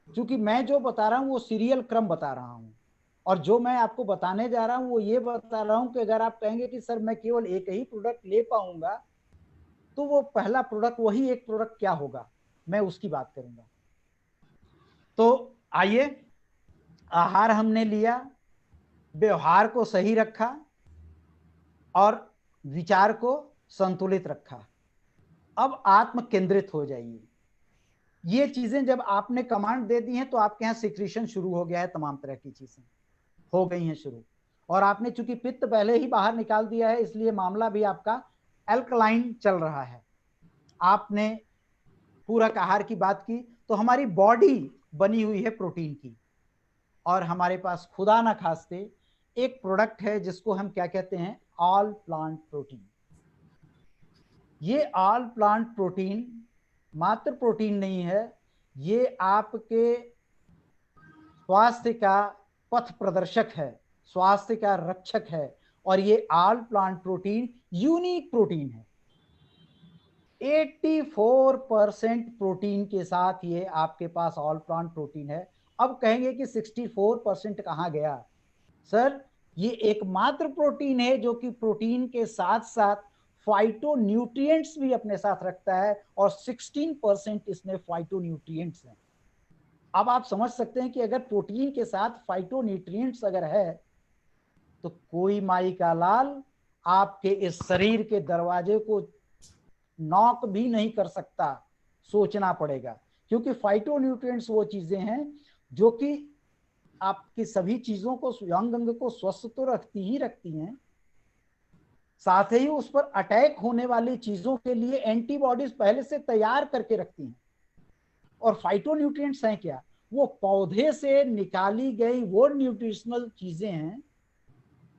क्योंकि मैं जो बता रहा हूँ वो सीरियल क्रम बता रहा हूँ। और जो मैं आपको बताने जा रहा हूँ वो ये बता रहा हूँ कि अगर आप कहेंगे कि सर मैं केवल एक ही प्रोडक्ट ले पाऊंगा, तो वो पहला प्रोडक्ट, वही एक प्रोडक्ट क्या होगा, मैं उसकी बात करूंगा। तो आइए, आहार हमने लिया, व्यवहार को सही रखा और विचार को संतुलित रखा। अब आत्म केंद्रित हो जाइए। ये चीजें जब आपने कमांड दे दी हैं तो आपके यहाँ सिक्रीशन शुरू हो गया है, तमाम तरह की चीजें हो गई हैं शुरू। और आपने चूंकि पित्त पहले ही बाहर निकाल दिया है, इसलिए मामला भी आपका एल्कलाइन चल रहा है। आपने पूरक आहार की बात की तो हमारी बॉडी बनी हुई है प्रोटीन की, और हमारे पास खुदा ना खास्ते एक प्रोडक्ट है जिसको हम क्या कहते हैं, ऑल प्लांट प्रोटीन। ये ऑल प्लांट प्रोटीन मात्र प्रोटीन नहीं है, ये आपके स्वास्थ्य का पथ प्रदर्शक है, स्वास्थ्य का रक्षक है। और ये all plant protein unique protein है। 84% प्रोटीन के साथ ये आपके पास ऑल प्लांट प्रोटीन है। अब कहेंगे कि 64% कहाँ गया सर? ये एकमात्र प्रोटीन है जो कि प्रोटीन के साथ साथ फाइटो न्यूट्रिएंट्स भी अपने साथ रखता है, और 16% इसमें फाइटो न्यूट्रिएंट्स हैं। अब आप समझ सकते हैं कि अगर प्रोटीन के साथ फाइटो न्यूट्रिएंट्स अगर है तो कोई माई का लाल आपके इस शरीर के दरवाजे को नॉक भी नहीं कर सकता, सोचना पड़ेगा। क्योंकि फाइटो न्यूट्रिएंट्स वो चीजें हैं जो कि आपकी सभी चीजों को, अंग अंग को स्वस्थ तो रखती ही रखती हैं, साथ ही उस पर अटैक होने वाली चीजों के लिए एंटीबॉडीज पहले से तैयार करके रखती हैं। और फाइटो न्यूट्रिएंट्स हैं क्या? वो पौधे से निकाली गई वो न्यूट्रिशनल चीजें हैं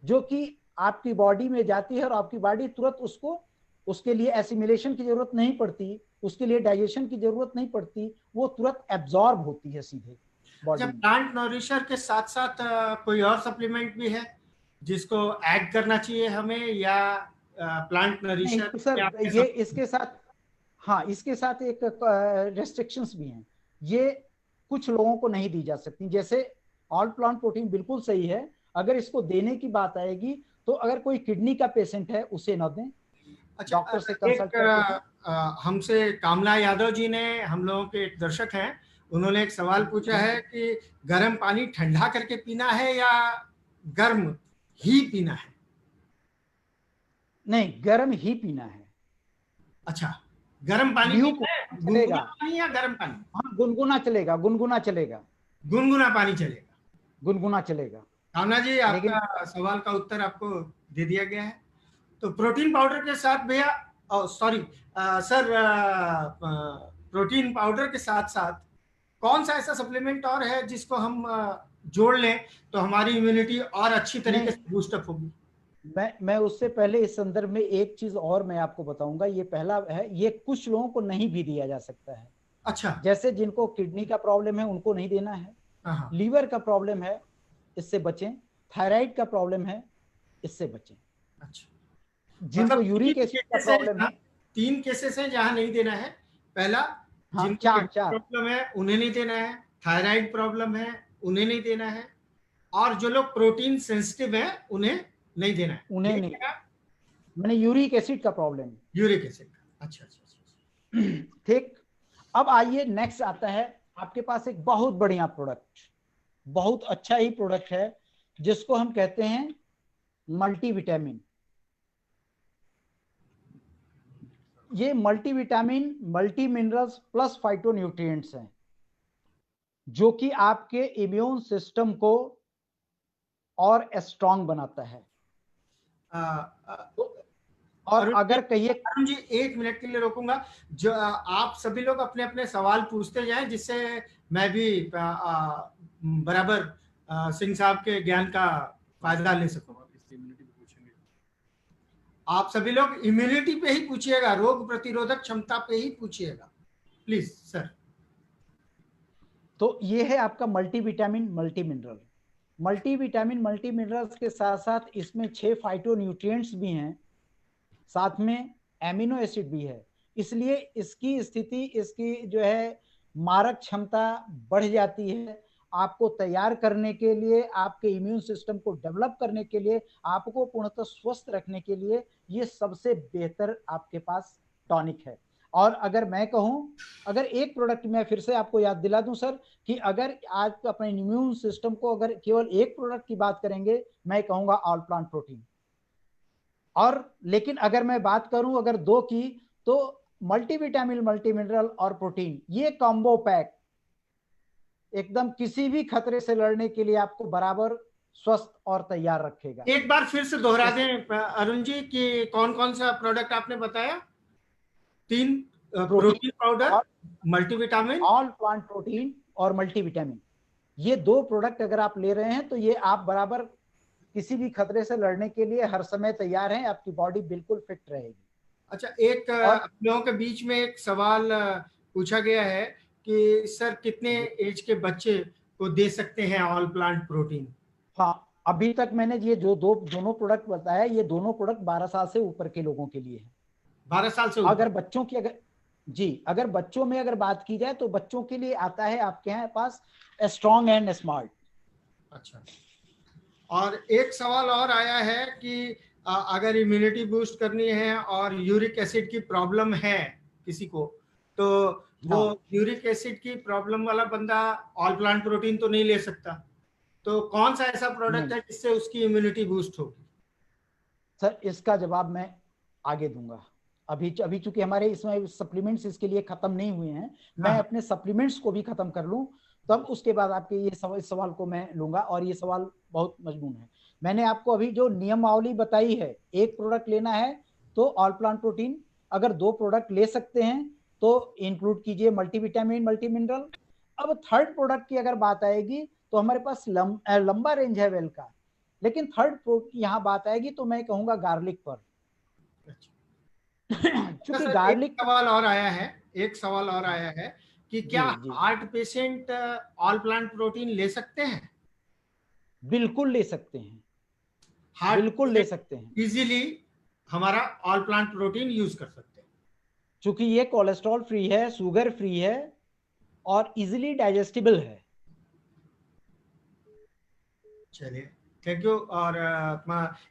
जो कि आपकी बॉडी में जाती है और आपकी बॉडी तुरंत उसको, उसके लिए एसिमिलेशन की जरूरत नहीं पड़ती, उसके लिए डाइजेशन की जरूरत नहीं पड़ती, वो तुरंत एब्जॉर्ब होती है सीधे बॉडी जब में। प्लांट नरिशर के साथ साथ कोई और सप्लीमेंट भी है जिसको ऐड करना चाहिए हमें, या प्लांट नहीं नरिशर तो सर, आपके ये इसके साथ, हाँ इसके साथ एक रेस्ट्रिक्शंस भी हैं। ये कुछ लोगों को नहीं दी जा सकती। जैसे ऑल प्लांट प्रोटीन बिल्कुल सही है, अगर इसको देने की बात आएगी तो अगर कोई किडनी का पेशेंट है उसे न दें, अच्छा, डॉक्टर से कंसल्ट एक करके दें। हमसे कामला यादव जी ने, हम लोगों के एक दर्शक हैं, उन्होंने एक सवाल पूछा है कि गर्म पानी ठंडा करके पीना है या गर्म ही पीना है। नहीं, गर्म ही पीना है। अच्छा, गर्म पानी ल्यूक पीना है, चलेगा, गुनगुना पानी या गर्म पानी? हाँ गुनगुना चलेगा, गुनगुना चलेगा, गुनगुना पानी चलेगा। गुनगुना चलेगा। कामना जी, लेकिन आपका सवाल का उत्तर आपको दे दिया गया है। तो प्रोटीन पाउडर के साथ भैया, सॉरी सर, प्रोटीन पाउडर के साथ साथ कौन सा ऐसा सप्लीमेंट और है जिसको हम जोड़ लें तो हमारी इम्यूनिटी और अच्छी तरीके नहीं, से बूस्टअप होगी? मैं उससे पहले इस संदर्भ में एक चीज और मैं आपको बताऊंगा। ये पहला है, ये कुछ लोगों को नहीं भी दिया जा सकता है। अच्छा। जैसे जिनको किडनी का प्रॉब्लम है उनको नहीं देना है, हाँ हाँ। लीवर का प्रॉब्लम है इससे बचें, थायराइड का प्रॉब्लम है इससे बचें, अच्छा, जिनको मतलब यूरिक एसिड का प्रॉब्लम है। 3 केसेस हैं जहां नहीं देना है। पहला, हाँ, जिनको चार किडनी चार प्रॉब्लम है उन्हें नहीं देना है, थायराइड प्रॉब्लम है उन्हें नहीं देना है, और जो लोग प्रोटीन सेंसिटिव है उन्हें नहीं देना है। उन्हें ठीक नहीं, है? मैंने यूरिक एसिड का प्रॉब्लम। Uric acid. अच्छा अच्छा अच्छा। ठीक। अब आइए नेक्स्ट आता है, आपके पास एक बहुत बढ़िया प्रोडक्ट, बहुत अच्छा ही प्रोडक्ट है जिसको हम कहते हैं मल्टीविटामिन। ये multivitamin, multi minerals plus phytonutrients हैं जो कि आपके इम्यून सिस्टम को और स्ट्रांग बनाता है। आ, आ, और अरुण जी, अगर कहिए, अरुण जी 1 मिनट के लिए रोकूंगा। जो आप सभी लोग अपने अपने सवाल पूछते जाएं, जिससे मैं भी बराबर सिंह साहब के ज्ञान का फायदा ले सकूं। आप सभी लोग इम्यूनिटी पे ही पूछिएगा, रोग प्रतिरोधक क्षमता पे ही पूछिएगा, प्लीज सर। तो ये है आपका multivitamin multi mineral. Multivitamin multi minerals के साथ साथ इसमें 6 फाइटोन्यूट्रिएंट्स भी हैं, साथ में एमिनो एसिड भी है। इसलिए इसकी स्थिति, इसकी जो है मारक क्षमता बढ़ जाती है। आपको तैयार करने के लिए, आपके इम्यून सिस्टम को डेवलप करने के लिए, आपको पूर्णतः स्वस्थ रखने के लिए ये सबसे बेहतर आपके पास टॉनिक है। और अगर मैं कहूं, अगर एक प्रोडक्ट मैं फिर से आपको याद दिला दूं सर, कि अगर आज अपने इम्यून सिस्टम को अगर केवल एक प्रोडक्ट की बात करेंगे, मैं कहूंगा ऑल प्लांट प्रोटीन। और लेकिन अगर मैं बात करूं अगर दो की, तो मल्टीविटामिन मल्टी मिनरल और प्रोटीन, ये कॉम्बो पैक एकदम किसी भी खतरे से लड़ने के लिए आपको बराबर स्वस्थ और तैयार रखेगा। एक बार फिर से दोहरा इस दें अरुण जी कि कौन कौन सा प्रोडक्ट आपने बताया? 3, प्रोटीन प्रोटीन पाउडर, और मल्टीविटामिन। ऑल प्लांट प्रोटीन और मल्टीविटामिन, ये दो प्रोडक्ट अगर आप ले रहे हैं तो ये आप बराबर किसी भी खतरे से लड़ने के लिए हर समय तैयार हैं, आपकी बॉडी बिल्कुल फिट रहेगी। अच्छा, एक और आप लोगों के बीच में एक सवाल पूछा गया है कि सर कितने एज के बच्चे को दे सकते हैं ऑल प्लांट प्रोटीन? हाँ, अभी तक मैंने ये जो दोनों प्रोडक्ट बताया, ये दोनों प्रोडक्ट 12 साल से ऊपर के लोगों के लिए है। 12 साल से अगर ऊपर? बच्चों की, अगर जी, अगर बच्चों में अगर बात की जाए तो बच्चों के लिए आता है आपके यहाँ पास स्ट्रॉन्ग एंड स्मार्ट। अच्छा, और एक सवाल और आया है कि अगर इम्यूनिटी बूस्ट करनी है और यूरिक एसिड की प्रॉब्लम है किसी को, तो वो हाँ, यूरिक एसिड की प्रॉब्लम वाला बंदा ऑल प्लांट प्रोटीन तो नहीं ले सकता। तो कौन सा ऐसा प्रोडक्ट नहीं है जिससे उसकी इम्यूनिटी बूस्ट होगी? सर, इसका जवाब मैं आगे दूंगा। अभी अभी चूंकि हमारे इसमें सप्लीमेंट्स इसके लिए खत्म नहीं हुए हैं, हाँ मैं हाँ। अपने सप्लीमेंट्स को भी खत्म कर लूं, तब उसके बाद आपके ये इस सवाल को मैं लूंगा। और ये सवाल बहुत मजबून है। मैंने आपको अभी जो नियमावली बताई है, एक प्रोडक्ट लेना है तो ऑल प्लांट प्रोटीन, अगर दो प्रोडक्ट ले सकते हैं तो इंक्लूड कीजिए मल्टीविटामिन मल्टी मिनरल। अब थर्ड प्रोडक्ट की अगर बात आएगी तो हमारे पास लंबा रेंज है वेल का। लेकिन थर्ड की यहाँ बात आएगी तो मैं कहूंगा गार्लिक पर। अच्छा चूंकि सर, गार्लिक एक सवाल और आया है कि क्या जी जी heart patient all plant protein ले सकते हैं? बिल्कुल ले सकते हैं, हार्ट बिल्कुल ले सकते हैं, पेशेंट इजीली हमारा ऑल प्लांट प्रोटीन यूज कर सकते हैं? क्योंकि ये कोलेस्ट्रॉल फ्री है, शुगर फ्री है और इजीली डाइजेस्टिबल है। चलिए, थैंक यू। और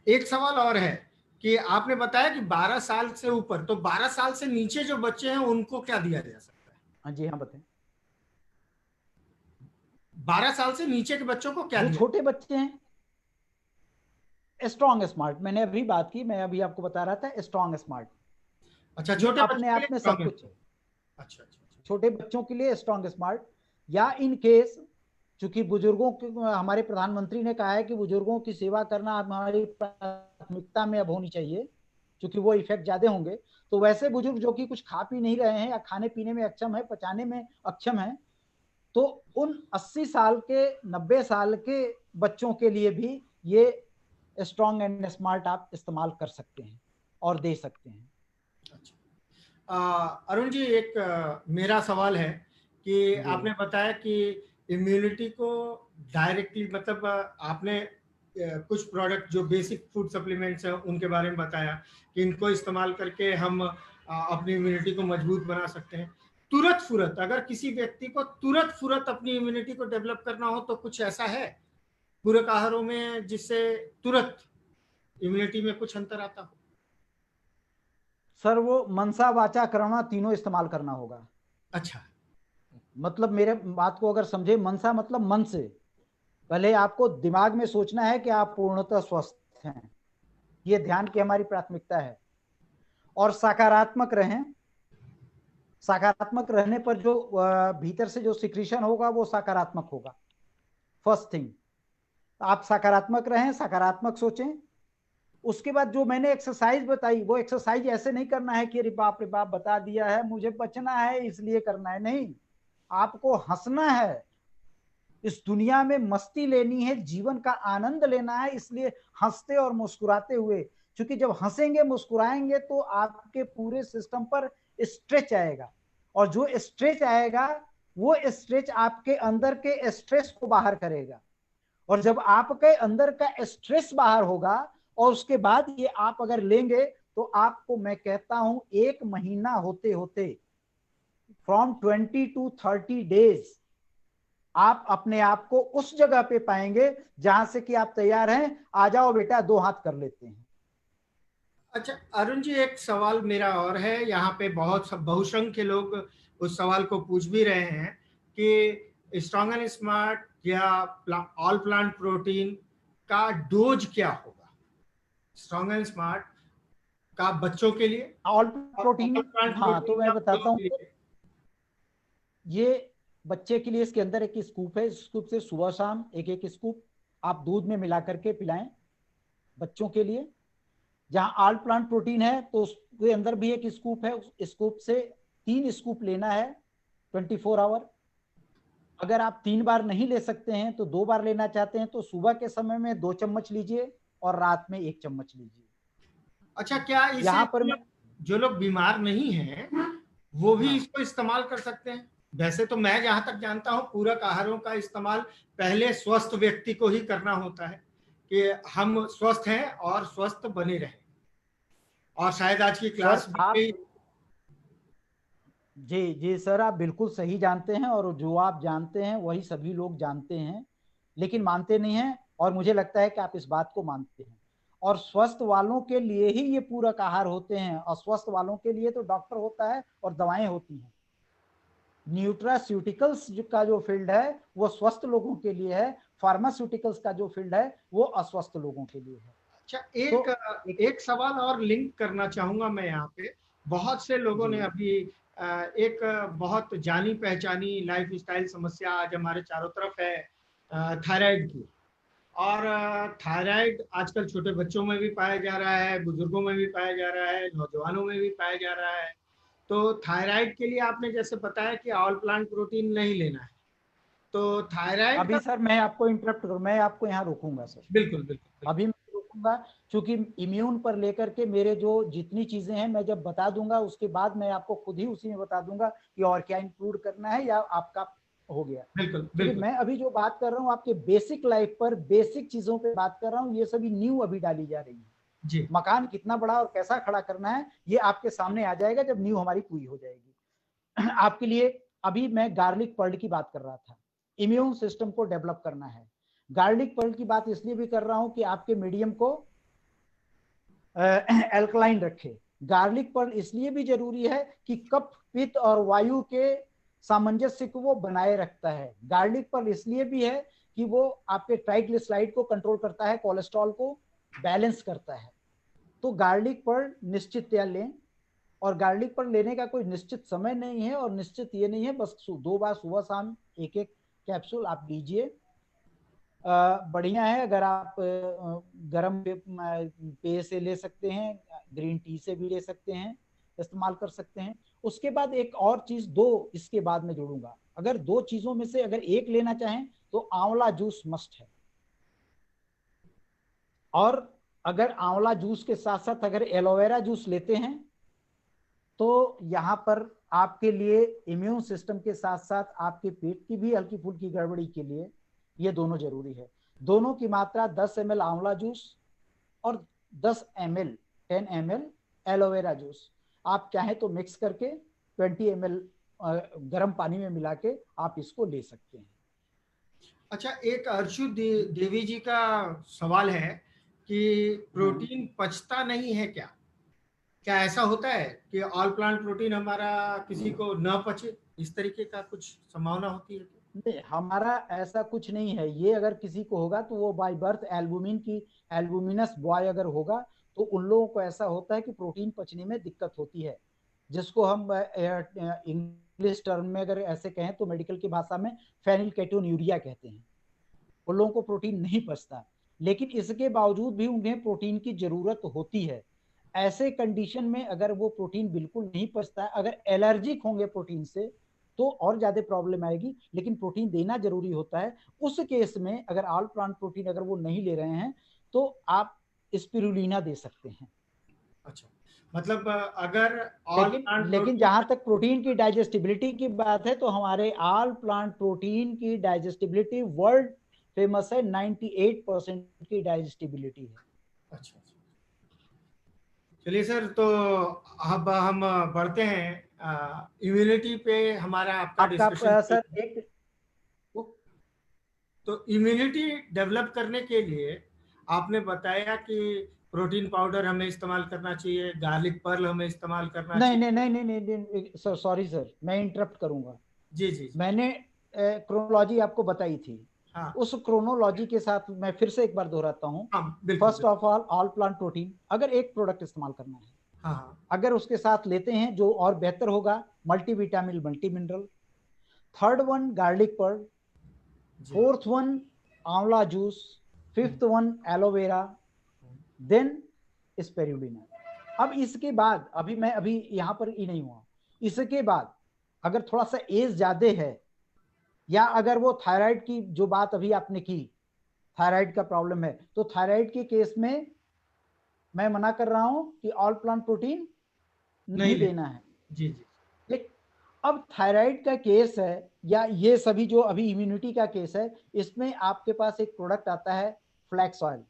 एक सवाल और है कि आपने बताया कि 12 साल से ऊपर, तो 12 साल से नीचे जो बच्चे हैं उनको क्या दिया जा सकता है? हाँ जी, हाँ बताएं। 12 साल से नीचे के बच्चों को क्या जो दिया? छोटे बच्चे हैं, स्ट्रॉन्ग स्मार्ट, मैंने अभी बात की, मैं अभी आपको बता रहा था स्ट्रॉन्ग स्मार्ट। अच्छा, ये छोटे अपने बच्चों के लिए आप में सब strong है। कुछ है। अच्छा अच्छा अच्छा। छोटे बच्चों के लिए स्ट्रॉन्ग स्मार्ट, या इन केस, चूंकि बुजुर्गों के, हमारे प्रधानमंत्री ने कहा है कि बुजुर्गों की सेवा करना हमारी प्राथमिकता में अब होनी चाहिए, क्योंकि वो इफेक्ट ज्यादा होंगे। तो वैसे बुजुर्ग जो कि कुछ खा पी नहीं रहे हैं या खाने पीने में अक्षम है, पचाने में अक्षम है, तो उन 80 साल के, 90 साल के बच्चों के लिए भी ये स्ट्रॉन्ग एंड स्मार्ट आप इस्तेमाल कर सकते हैं और दे सकते हैं। अरुण जी, एक मेरा सवाल है कि जी आपने बताया कि इम्यूनिटी को डायरेक्टली, मतलब आपने कुछ प्रोडक्ट जो बेसिक फूड सप्लीमेंट्स हैं उनके बारे में बताया कि इनको इस्तेमाल करके हम अपनी इम्यूनिटी को मजबूत बना सकते हैं। तुरंत फुरत अगर किसी व्यक्ति को तुरंत फुरत अपनी इम्यूनिटी को डेवलप करना हो तो कुछ ऐसा है पूरक आहारों में जिससे तुरंत इम्यूनिटी में कुछ अंतर आता हो? सर, वो मनसा वाचा कर्मणा तीनों इस्तेमाल करना होगा। अच्छा। मतलब मेरे बात को अगर समझे, मनसा मतलब मन से, पहले आपको दिमाग में सोचना है कि आप पूर्णतः स्वस्थ हैं, ये ध्यान की हमारी प्राथमिकता है। और सकारात्मक रहें, सकारात्मक रहने पर जो भीतर से जो सिक्रीशन होगा वो सकारात्मक होगा। फर्स्ट थिंग, आप सकारात्मक रहें, सकारात्मक सोचें। उसके बाद जो मैंने एक्सरसाइज बताई, वो एक्सरसाइज ऐसे नहीं करना है कि अरे बाप रे बाप बता दिया है, मुझे बचना है इसलिए करना है, नहीं। आपको हंसना है, इस दुनिया में मस्ती लेनी है, जीवन का आनंद लेना है, इसलिए हंसते और मुस्कुराते हुए, क्योंकि जब हंसेंगे मुस्कुराएंगे तो आपके पूरे सिस्टम पर स्ट्रेच आएगा, और जो स्ट्रेच आएगा वो स्ट्रेच आपके अंदर के स्ट्रेस को बाहर करेगा। और जब आपके अंदर का स्ट्रेस बाहर होगा और उसके बाद ये आप अगर लेंगे, तो आपको मैं कहता हूं 1 महीना होते होते, फ्रॉम 20 to 30 days, आप अपने आप को उस जगह पे पाएंगे जहां से कि आप तैयार हैं, आ जाओ बेटा, 2 हाथ कर लेते हैं। अच्छा अरुण जी, एक सवाल मेरा और है। यहाँ पे बहुत बहुसंख्य लोग उस सवाल को पूछ भी रहे हैं कि स्ट्रॉन्ग एंड स्मार्ट या ऑल प्लांट प्रोटीन का डोज क्या होगा? स्ट्रॉन्ग एंड स्मार्ट का बच्चों के लिए ऑल और प्रोटीन, ऑल प्लांट हाँ तो प्रोटीन मैं का बताता बड़ों हूँ, के लिए? ये बच्चे के लिए इसके अंदर एक स्कूप है, स्कूप से सुबह शाम एक एक स्कूप आप दूध में मिला करके पिलाएं बच्चों के लिए। जहां ऑल प्लांट प्रोटीन है तो उसके अंदर भी एक स्कूप है, उस स्कूप से 3 स्कूप लेना है 24 आवर। अगर आप 3 बार नहीं ले सकते हैं तो 2 बार लेना चाहते हैं तो सुबह के समय में 2 चम्मच लीजिए और रात में 1 चम्मच लीजिए। अच्छा, क्या इसे यहाँ पर मैं, जो लोग बीमार नहीं हैं वो भी हाँ इसको इस्तेमाल कर सकते हैं? वैसे तो मैं जहां तक जानता हूं पूरक आहारों का इस्तेमाल पहले स्वस्थ व्यक्ति को ही करना होता है कि हम स्वस्थ हैं और स्वस्थ बने रहें। और शायद आज की सर क्लास में आप, भी। जी जी सर, आप बिल्कुल सही जानते हैं, और जो आप जानते हैं वही सभी लोग जानते हैं, लेकिन मानते नहीं हैं, और मुझे लगता है कि आप इस बात को मानते हैं। और स्वस्थ वालों के लिए ही ये पूरक आहार होते हैं, और स्वस्थ वालों के लिए तो डॉक्टर होता है और दवाएं होती हैं। न्यूट्रास्यूटिकल्स का जो फील्ड है वो स्वस्थ लोगों के लिए है, फार्मास्यूटिकल्स का जो फील्ड है वो अस्वस्थ लोगों के लिए है। अच्छा, तो एक सवाल और लिंक करना चाहूंगा मैं यहाँ पे। बहुत से लोगों जी ने अभी एक बहुत जानी पहचानी लाइफ स्टाइल समस्या आज हमारे चारों तरफ है, थायराइड की। और थायराइड आजकल छोटे बच्चों में भी पाया जा रहा है, बुजुर्गों में भी पाया जा रहा है, नौजवानों में भी पाया जा रहा है। तो थायराइड के लिए आपने जैसे बताया कि ऑल प्लांट प्रोटीन नहीं लेना है, तो थायराइड अभी का, सर मैं आपको इंटरप्ट करूं, मैं आपको यहाँ रोकूंगा सर। बिल्कुल बिल्कुल अभी मैं रोकूंगा, क्योंकि इम्यून पर लेकर के मेरे जो जितनी चीजें हैं मैं जब बता दूंगा उसके बाद मैं आपको खुद ही उसी में बता दूंगा कि और क्या इंक्लूड करना है या आपका हो गया। बिल्कुल क्योंकि बिल्कुल मैं अभी जो बात कर रहा हूँ आपके बेसिक लाइफ पर, बेसिक चीजों पे बात कर रहा हूँ, ये सभी न्यू अभी डाली जा रही है। जी। मकान कितना बड़ा और कैसा खड़ा करना है ये आपके सामने आ जाएगा जब न्यू हमारी पूरी हो जाएगी। आपके लिए अभी मैं गार्लिक पर्ल की बात कर रहा था, इम्यून सिस्टम को डेवलप करना है। गार्लिक पर्ल की बात इसलिए भी कर रहा हूं कि आपके मीडियम को एल्कलाइन रखे। गार्लिक पर्ल इसलिए भी जरूरी है कि कफ, पित्त और वायु के सामंजस्य को वो बनाए रखता है। गार्लिक पर्ल इसलिए भी है कि वो आपके ट्राइग्लिसराइड को कंट्रोल करता है, कोलेस्ट्रॉल को बैलेंस करता है। तो गार्लिक पर्ल निश्चित या लें, और गार्लिक पर्ल लेने का कोई निश्चित समय नहीं है और निश्चित ये नहीं है बस 2 बार सुबह शाम एक एक कैप्सूल आप लीजिए। बढ़िया है। अगर आप गर्म पेय से ले सकते हैं, ग्रीन टी से भी ले सकते हैं, इस्तेमाल कर सकते हैं। उसके बाद एक और चीज, दो इसके बाद में जोड़ूंगा, अगर दो चीजों में से अगर एक लेना चाहें तो आंवला जूस मस्ट है। और अगर आंवला जूस के साथ साथ अगर एलोवेरा जूस लेते हैं तो यहाँ पर आपके लिए इम्यून सिस्टम के साथ साथ आपके पेट की भी हल्की फुल्की गड़बड़ी के लिए ये दोनों जरूरी है। दोनों की मात्रा 10 ml आंवला जूस और 10 ml 10 ml एलोवेरा जूस, आप चाहें तो मिक्स करके 20 ml गर्म पानी में मिला के आप इसको ले सकते हैं। अच्छा, एक अर्शु देवी जी का सवाल है कि प्रोटीन पचता नहीं है क्या? क्या ऐसा होता है कि ऑल प्लांट प्रोटीन हमारा किसी को न पचे, इस तरीके का कुछ संभावना होती है क्या? नहीं, हमारा ऐसा कुछ नहीं है। ये अगर किसी को होगा तो वो बाय बर्थ एल्बुमिनस बॉय अगर होगा तो उन लोगों को ऐसा होता है कि प्रोटीन पचने में दिक्कत होती है, जिसको हम इंग्लिश टर्म में अगर ऐसे कहें तो मेडिकल की भाषा में फेनिल केटोन्यूरिया कहते हैं। उन लोगों को प्रोटीन नहीं पचता, लेकिन इसके बावजूद भी उन्हें प्रोटीन की जरूरत होती है। ऐसे कंडीशन में अगर वो प्रोटीन बिल्कुल नहीं पचता, अगर एलर्जिक होंगे प्रोटीन से तो और ज्यादा प्रॉब्लम आएगी, लेकिन प्रोटीन देना जरूरी होता है। उस केस में अगर ऑल प्लांट प्रोटीन अगर वो नहीं ले रहे हैं तो आप स्पिरुलिना दे सकते हैं। अच्छा, मतलब अगर ऑल लेकिन प्लांट लेकिन प्रोटीन, जहां तक प्रोटीन की डाइजेस्टिबिलिटी की बात है तो हमारे ऑल प्लांट प्रोटीन की डाइजेस्टिबिलिटी वर्ल्ड फेमस है, 98% की डाइजेस्टिबिलिटी है। अच्छा अच्छा। चलिए सर, तो अब हम बढ़ते हैं इम्यूनिटी पे, हमारा आपका आपका डिस्कशन चल सर रहा है। एक तो इम्यूनिटी डेवलप करने के लिए आपने बताया कि प्रोटीन पाउडर हमें इस्तेमाल करना चाहिए, गार्लिक पर्ल हमें इस्तेमाल करना नहीं नहीं चाहिए। नहीं नहीं नहीं, नहीं सर, सॉरी सर, मैं इंटरप्ट करूंगा। जी जी जी। मैंने क्रोनोलॉजी आपको बताई थी, हाँ उस क्रोनोलॉजी के साथ मैं फिर से एक बार दोहराता हूँ। हाँ बिल्कुल फर्स्ट बिल्कुल। ऑफ ऑल प्लांट प्रोटीन अगर एक प्रोडक्ट इस्तेमाल करना है, हाँ हाँ। अगर उसके साथ लेते हैं जो और बेहतर होगा, multivitamin multi mineral. Third one garlic pearl, जी। फोर्थ वन आंवला juice, hmm, fifth one aloe vera, then spirulina. अब इसके बाद अभी यहां पर ही नहीं हुआ, इसके बाद अगर थोड़ा सा एज ज्यादा है या अगर वो थायराइड की जो बात अभी आपने की, थायराइड का प्रॉब्लम है, तो थायराइड के केस में मैं मना कर रहा हूं कि ऑल प्लांट प्रोटीन नहीं नहीं ले। देना है। जी जी। एक अब थायराइड का केस है या ये सभी जो अभी इम्यूनिटी का केस है, इसमें आपके पास एक प्रोडक्ट आता है फ्लैक्स ऑयल,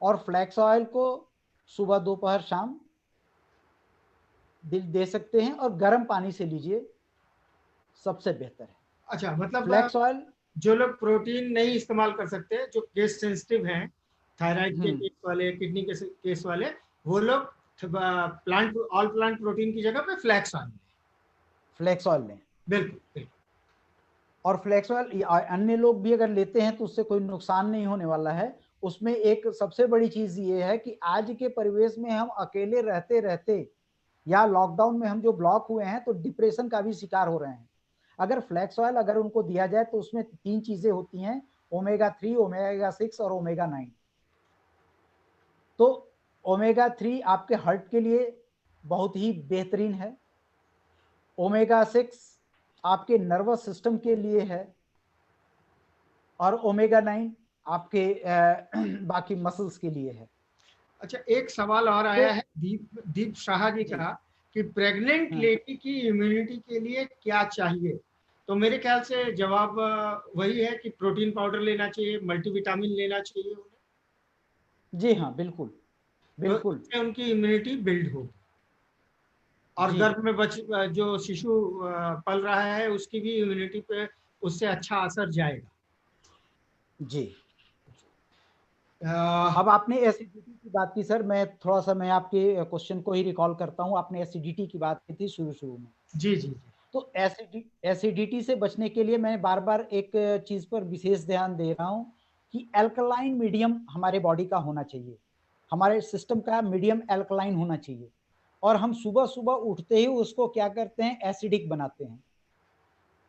और फ्लैक्स ऑयल को सुबह दोपहर शाम दे सकते हैं और गर्म पानी से लीजिए, सबसे बेहतर है अच्छा, मतलब फ्लैक्स ऑयल। जो लोग प्रोटीन नहीं इस्तेमाल कर सकते, जो केस सेंसिटिव हैं, थायराइड के हम्म, केस वाले, किडनी के केस वाले, वो लोग प्लांट ऑल प्लांट प्रोटीन की जगह पे फ्लैक्स ऑयल। फ्लैक्स ऑयल लें। बिल्कुल बिल्कुल। और फ्लैक्स ऑयल अन्य लोग भी अगर लेते हैं तो उससे कोई नुकसान नहीं होने वाला है। उसमें एक सबसे बड़ी चीज ये है कि आज के परिवेश में हम अकेले रहते रहते या लॉकडाउन में हम जो ब्लॉक हुए हैं तो डिप्रेशन का भी शिकार हो रहे हैं। अगर फ्लैक्स ऑयल अगर उनको दिया जाए तो उसमें 3 चीजें होती हैं, ओमेगा 3, ओमेगा 6 और ओमेगा 9। तो ओमेगा 3 आपके हार्ट के लिए बहुत ही बेहतरीन है। ओमेगा 6 आपके नर्वस सिस्टम के लिए है, और ओमेगा 9 आपके बाकी मसल्स के लिए है। अच्छा, एक सवाल और तो आया है दीप शाह जी जी का कि प्रेग्नेंट लेडी की इम्यूनिटी के लिए क्या चाहिए? तो मेरे ख्याल से जवाब वही है कि प्रोटीन पाउडर लेना चाहिए, मल्टीविटामिन लेना चाहिए उन्हें, जी हाँ, बिल्कुल तो बिल्कुल। इससे उनकी इम्यूनिटी बिल्ड हो, और जी गर्भ में जो शिशु पल रहा है उसकी भी इम्यूनिटी पे उससे अच्छा असर जाएगा। जी। अ, अब आपने एसिडिटी की बात की सर, मैं आपके क्वेश्चन को ही रिकॉल करता हूँ। आपने एसिडिटी की बात की थी शुरू में। जी जी जी। तो एसिडिटी से बचने के लिए मैं बार बार एक चीज पर विशेष ध्यान दे रहा हूँ कि एल्कलाइन मीडियम हमारे बॉडी का होना चाहिए, हमारे सिस्टम का मीडियम एल्कलाइन होना चाहिए। और हम सुबह सुबह उठते ही उसको क्या करते हैं, एसिडिक बनाते हैं।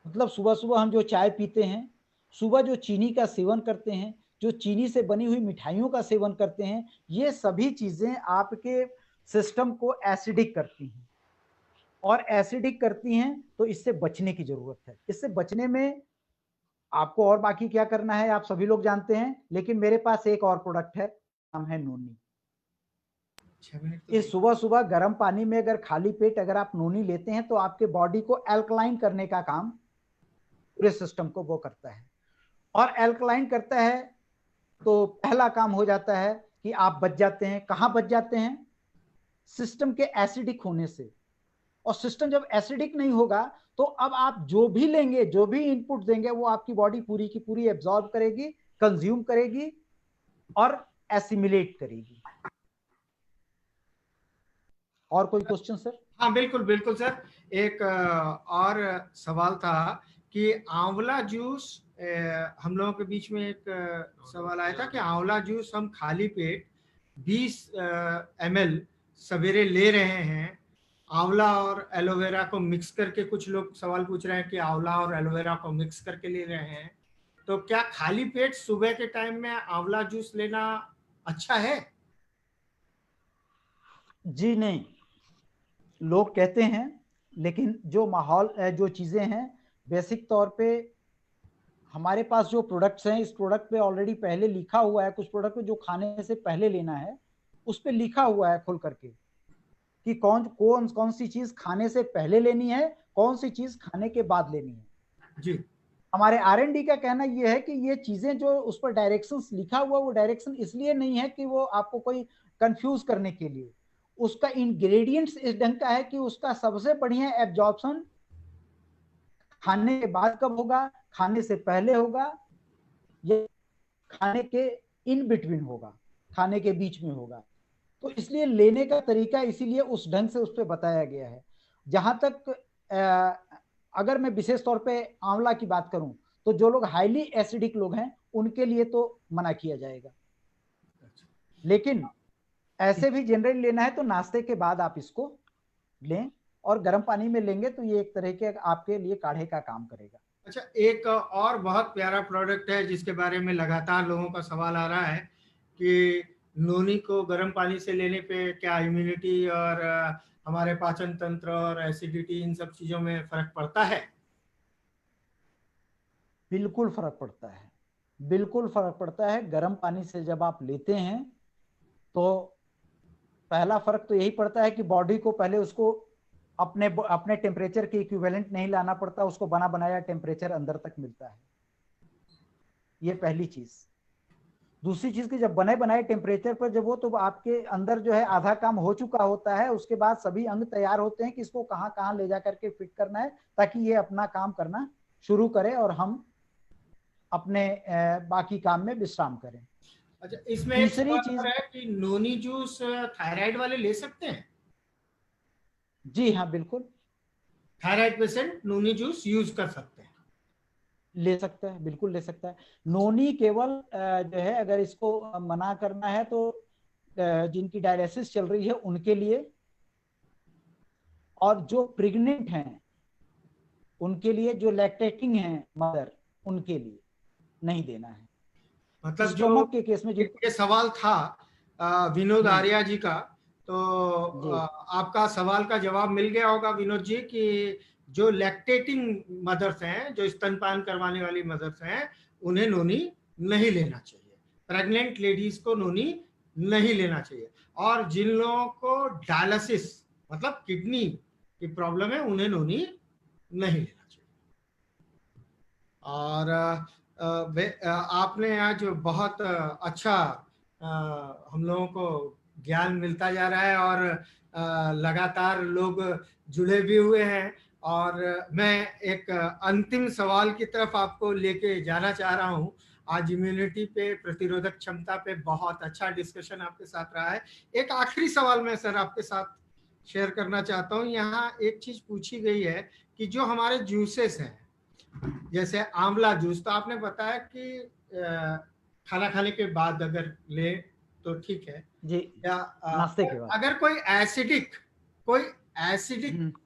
मतलब सुबह सुबह हम जो चाय पीते हैं, सुबह जो चीनी का सेवन करते हैं, जो चीनी से बनी हुई मिठाइयों का सेवन करते हैं, ये सभी चीजें आपके सिस्टम को एसिडिक करती हैं। और एसिडिक करती हैं तो इससे बचने की जरूरत है। इससे बचने में आपको और बाकी क्या करना है आप सभी लोग जानते हैं, लेकिन मेरे पास एक और प्रोडक्ट है, नाम है नोनी। 6 मिनट तो इस सुबह सुबह गर्म पानी में अगर खाली पेट अगर आप नोनी लेते हैं तो आपके बॉडी को एल्कलाइन करने का काम पूरे सिस्टम को वो करता है। और एल्कलाइन करता है तो पहला काम हो जाता है कि आप बच जाते हैं। कहां बच जाते हैं? सिस्टम के एसिडिक होने से। और सिस्टम जब एसिडिक नहीं होगा तो अब आप जो भी लेंगे, जो भी इनपुट देंगे, वो आपकी बॉडी पूरी की पूरी एब्जॉर्ब करेगी, कंज्यूम करेगी और एसिमिलेट करेगी। और कोई क्वेश्चन सर? हाँ बिल्कुल बिल्कुल सर। एक और सवाल था कि आंवला जूस, हम लोगों के बीच में एक सवाल आया था कि आंवला जूस हम खाली पेट 20 ml सवेरे ले रहे हैं, आंवला और एलोवेरा को मिक्स करके, कुछ लोग सवाल पूछ रहे हैं कि आंवला और एलोवेरा को मिक्स करके ले रहे हैं, तो क्या खाली पेट सुबह के टाइम में आंवला जूस लेना अच्छा है? जी नहीं, लोग कहते हैं, लेकिन जो माहौल जो चीजें हैं, बेसिक तौर पे हमारे पास जो प्रोडक्ट्स हैं, इस प्रोडक्ट पे ऑलरेडी पहले लिखा हुआ है, कुछ प्रोडक्ट पे जो खाने से पहले लेना है उस पे लिखा हुआ है खुल करके कि कौन कौन कौन सी चीज खाने से पहले लेनी है, कौन सी चीज खाने के बाद लेनी है। जी हमारे R&D का कहना यह है कि ये चीजें जो उस पर डायरेक्शंस लिखा हुआ, वो डायरेक्शन इसलिए नहीं है कि वो आपको कोई कंफ्यूज करने के लिए। उसका इंग्रेडिएंट्स इस ढंग का है कि उसका सबसे बढ़िया एब्जॉर्प्शन खाने के बाद कब होगा, खाने से पहले होगा या खाने के इन बिटवीन होगा, खाने के बीच में होगा। तो इसलिए लेने का तरीका इसीलिए उस ढंग से उस पर बताया गया है। जहां तक अगर मैं विशेष तौर पे आंवला की बात करूं तो जो लोग हाईली एसिडिक लोग हैं उनके लिए तो मना किया जाएगा। लेकिन ऐसे भी जनरली लेना है तो नाश्ते के बाद आप इसको लें, और गर्म पानी में लेंगे तो ये एक तरह के आपके लिए काढ़े का काम करेगा। अच्छा, एक और बहुत प्यारा प्रोडक्ट है जिसके बारे में लगातार लोगों का सवाल आ रहा है कि नोनी को गर्म पानी से लेने पे क्या इम्यूनिटी और हमारे पाचन तंत्र और एसिडिटी, इन सब चीजों में फर्क पड़ता है? बिल्कुल फर्क पड़ता है, बिल्कुल फर्क पड़ता है। गर्म पानी से जब आप लेते हैं तो पहला फर्क तो यही पड़ता है कि बॉडी को पहले उसको अपने अपने टेम्परेचर के इक्विवेलेंट नहीं लाना पड़ता, उसको बना बनाया टेम्परेचर अंदर तक मिलता है। ये पहली चीज। दूसरी चीज कि जब बने बनाए टेम्परेचर पर जब वो, तो आपके अंदर जो है आधा काम हो चुका होता है, उसके बाद सभी अंग तैयार होते हैं कि इसको कहाँ कहाँ ले जा करके फिट करना है ताकि ये अपना काम करना शुरू करे और हम अपने बाकी काम में विश्राम करें। अच्छा, इसमें एक तीसरी सवाल और चीज, है कि नोनी जूस थायराइड वाले ले सकते हैं? जी हाँ बिल्कुल thyroid patient noni juice use कर सकते हैं? ले सकता है, बिल्कुल ले सकता है। नोनी केवल जो है अगर इसको मना करना है तो जिनकी डायलिसिस चल रही है उनके लिए, और जो प्रेग्नेंट हैं उनके लिए, जो लैक्टेटिंग हैं मदर उनके लिए नहीं देना है। मतलब जो स्टोमक के केस में जिनको, ये सवाल था विनोद हम्म, आर्या जी का, तो जी आपका सवाल का जवाब मिल गया होगा विनोद जी कि जो लैक्टेटिंग मदर्स हैं, जो स्तनपान करवाने वाली मदर्स हैं, उन्हें नोनी नहीं लेना चाहिए। प्रेग्नेंट लेडीज को नोनी नहीं लेना चाहिए। और जिन लोगों को डायलिसिस मतलब किडनी की प्रॉब्लम है, उन्हें नोनी नहीं लेना चाहिए। और आपने आज बहुत अच्छा हम लोगों को ज्ञान मिलता जा रहा है, और लगातार लोग जुड़े भी हुए हैं। और मैं एक अंतिम सवाल की तरफ आपको लेके जाना चाह रहा हूं। आज इम्यूनिटी पे, प्रतिरोधक क्षमता पे बहुत अच्छा डिस्कशन आपके साथ रहा है। एक आखिरी सवाल मैं सर आपके साथ शेयर करना चाहता हूं। यहाँ एक चीज पूछी गई है कि जो हमारे जूसेस हैं, जैसे आंवला जूस, तो आपने बताया कि खाना खाने के बाद अगर ले तो ठीक है, जी, या नाश्ते के बाद। अगर कोई एसिडिक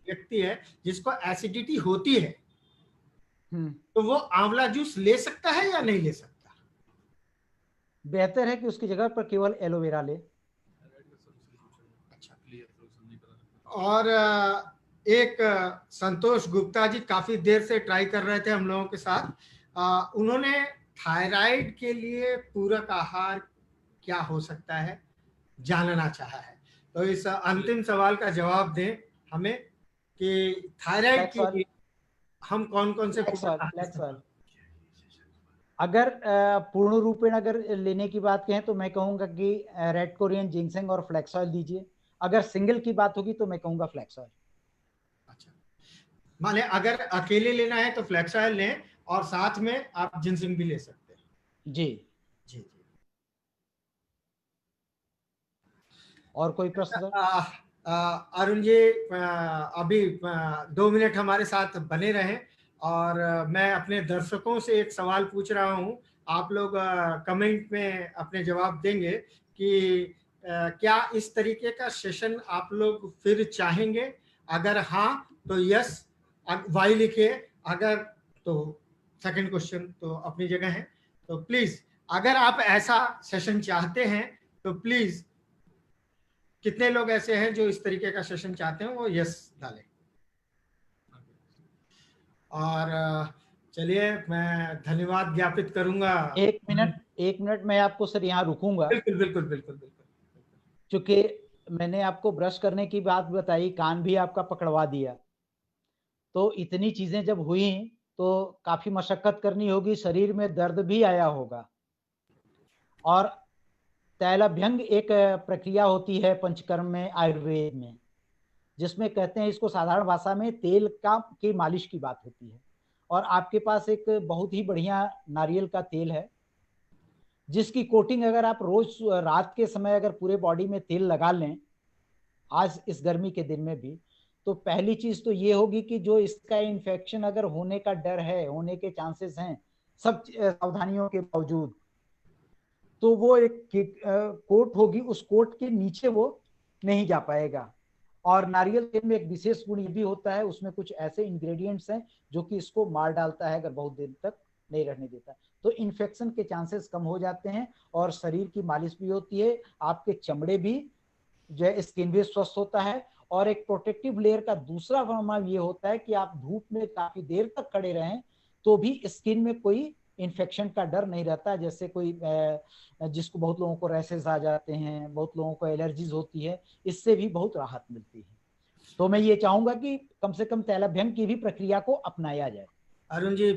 व्यक्ति है जिसको एसिडिटी होती है, तो वो आंवला जूस ले सकता है या नहीं ले सकता? बेहतर है कि उसकी जगह पर केवल एलोवेरा ले। अच्छा। और एक संतोष गुप्ता जी काफी देर से ट्राई कर रहे थे हम लोगों के साथ। उन्होंने थायराइड के लिए पूरक आहार क्या हो सकता है जानना चाहा है। तो इस अंतिम सवाल का जवाब दें हमें कि थायराइड फ्लैक्स के ऑयल, लिए हम कौन कौन से फ्लैक्स पूरक ऑयल, आहार फ्लैक्स इस्तेमाल? ऑयल। अगर पूर्ण रूपेण अगर लेने की बात कहें तो मैं कहूंगा कि रेड कोरियन जिंक्सेंग और फ्लैक्स ऑयल दीजिए। अगर सिंगल की बात होगी तो मैं कहूंगा फ्लैक्स ऑयल। अच्छा, माने अगर अकेले लेना है तो फ्लैक्स ऑयल लें, और साथ में आप जिंसिंग भी ले सकते हैं। जी। जी जी। और कोई प्रश्न सर? अरुण जी, अभी 2 मिनट हमारे साथ बने रहें। और मैं अपने दर्शकों से एक सवाल पूछ रहा हूं। आप लोग कमेंट में अपने जवाब देंगे कि क्या इस तरीके का सेशन आप लोग फिर चाहेंगे? अगर हाँ तो यस, वाई लिखिए। अगर तो सेकंड क्वेश्चन तो अपनी जगह है। तो प्लीज, अगर आप ऐसा सेशन चाहते हैं तो प्लीज, कितने लोग ऐसे हैं जो इस तरीके का सेशन चाहते हैं, वो यस डालें। और चलिए, मैं धन्यवाद ज्ञापित करूंगा। 1 मिनट, 1 मिनट मैं आपको सर यहाँ रुकूंगा। बिल्कुल बिल्कुल बिल्कुल बिल्कुल। क्योंकि मैंने आपको ब्रश करने की बात बताई, कान भी आपका पकड़वा दिया, तो इतनी चीजें जब हुई तो काफी मशक्कत करनी होगी, शरीर में दर्द भी आया होगा। और तैलभ्यंग एक प्रक्रिया होती है पंचकर्म में, आयुर्वेद में, जिसमें कहते हैं, इसको साधारण भाषा में तेल का की मालिश की बात होती है। और आपके पास एक बहुत ही बढ़िया नारियल का तेल है, जिसकी कोटिंग अगर आप रोज रात के समय अगर पूरे बॉडी में तेल लगा लें, आज इस गर्मी के दिन में भी, तो पहली चीज तो ये होगी कि जो इसका इन्फेक्शन अगर होने का डर है, होने के चांसेस हैं, सब सावधानियों के बावजूद, तो वो एक कोट होगी, उस कोट के नीचे वो नहीं जा पाएगा। और नारियल तेल में एक विशेष गुण ये भी होता है, उसमें कुछ ऐसे इंग्रेडिएंट्स हैं जो कि इसको मार डालता है, अगर बहुत देर तक नहीं रहने देता। तो इन्फेक्शन के चांसेस कम हो जाते हैं, और शरीर की मालिश भी होती है, आपके चमड़े भी जो है, स्किन भी स्वस्थ होता है। और एक प्रोटेक्टिव लेयर का दूसरा परिणाम ये होता है कि आप धूप में काफी देर तक खड़े रहें तो भी स्किन में कोई इन्फेक्शन का डर नहीं रहता। जैसे कोई जिसको बहुत लोगों को रैशेस आ जाते हैं, बहुत लोगों को एलर्जीज होती है, इससे भी बहुत राहत मिलती है। तो मैं ये चाहूंगा कि कम से कम तैलभ्यंग की भी प्रक्रिया को अपनाया जाए। अरुण जी,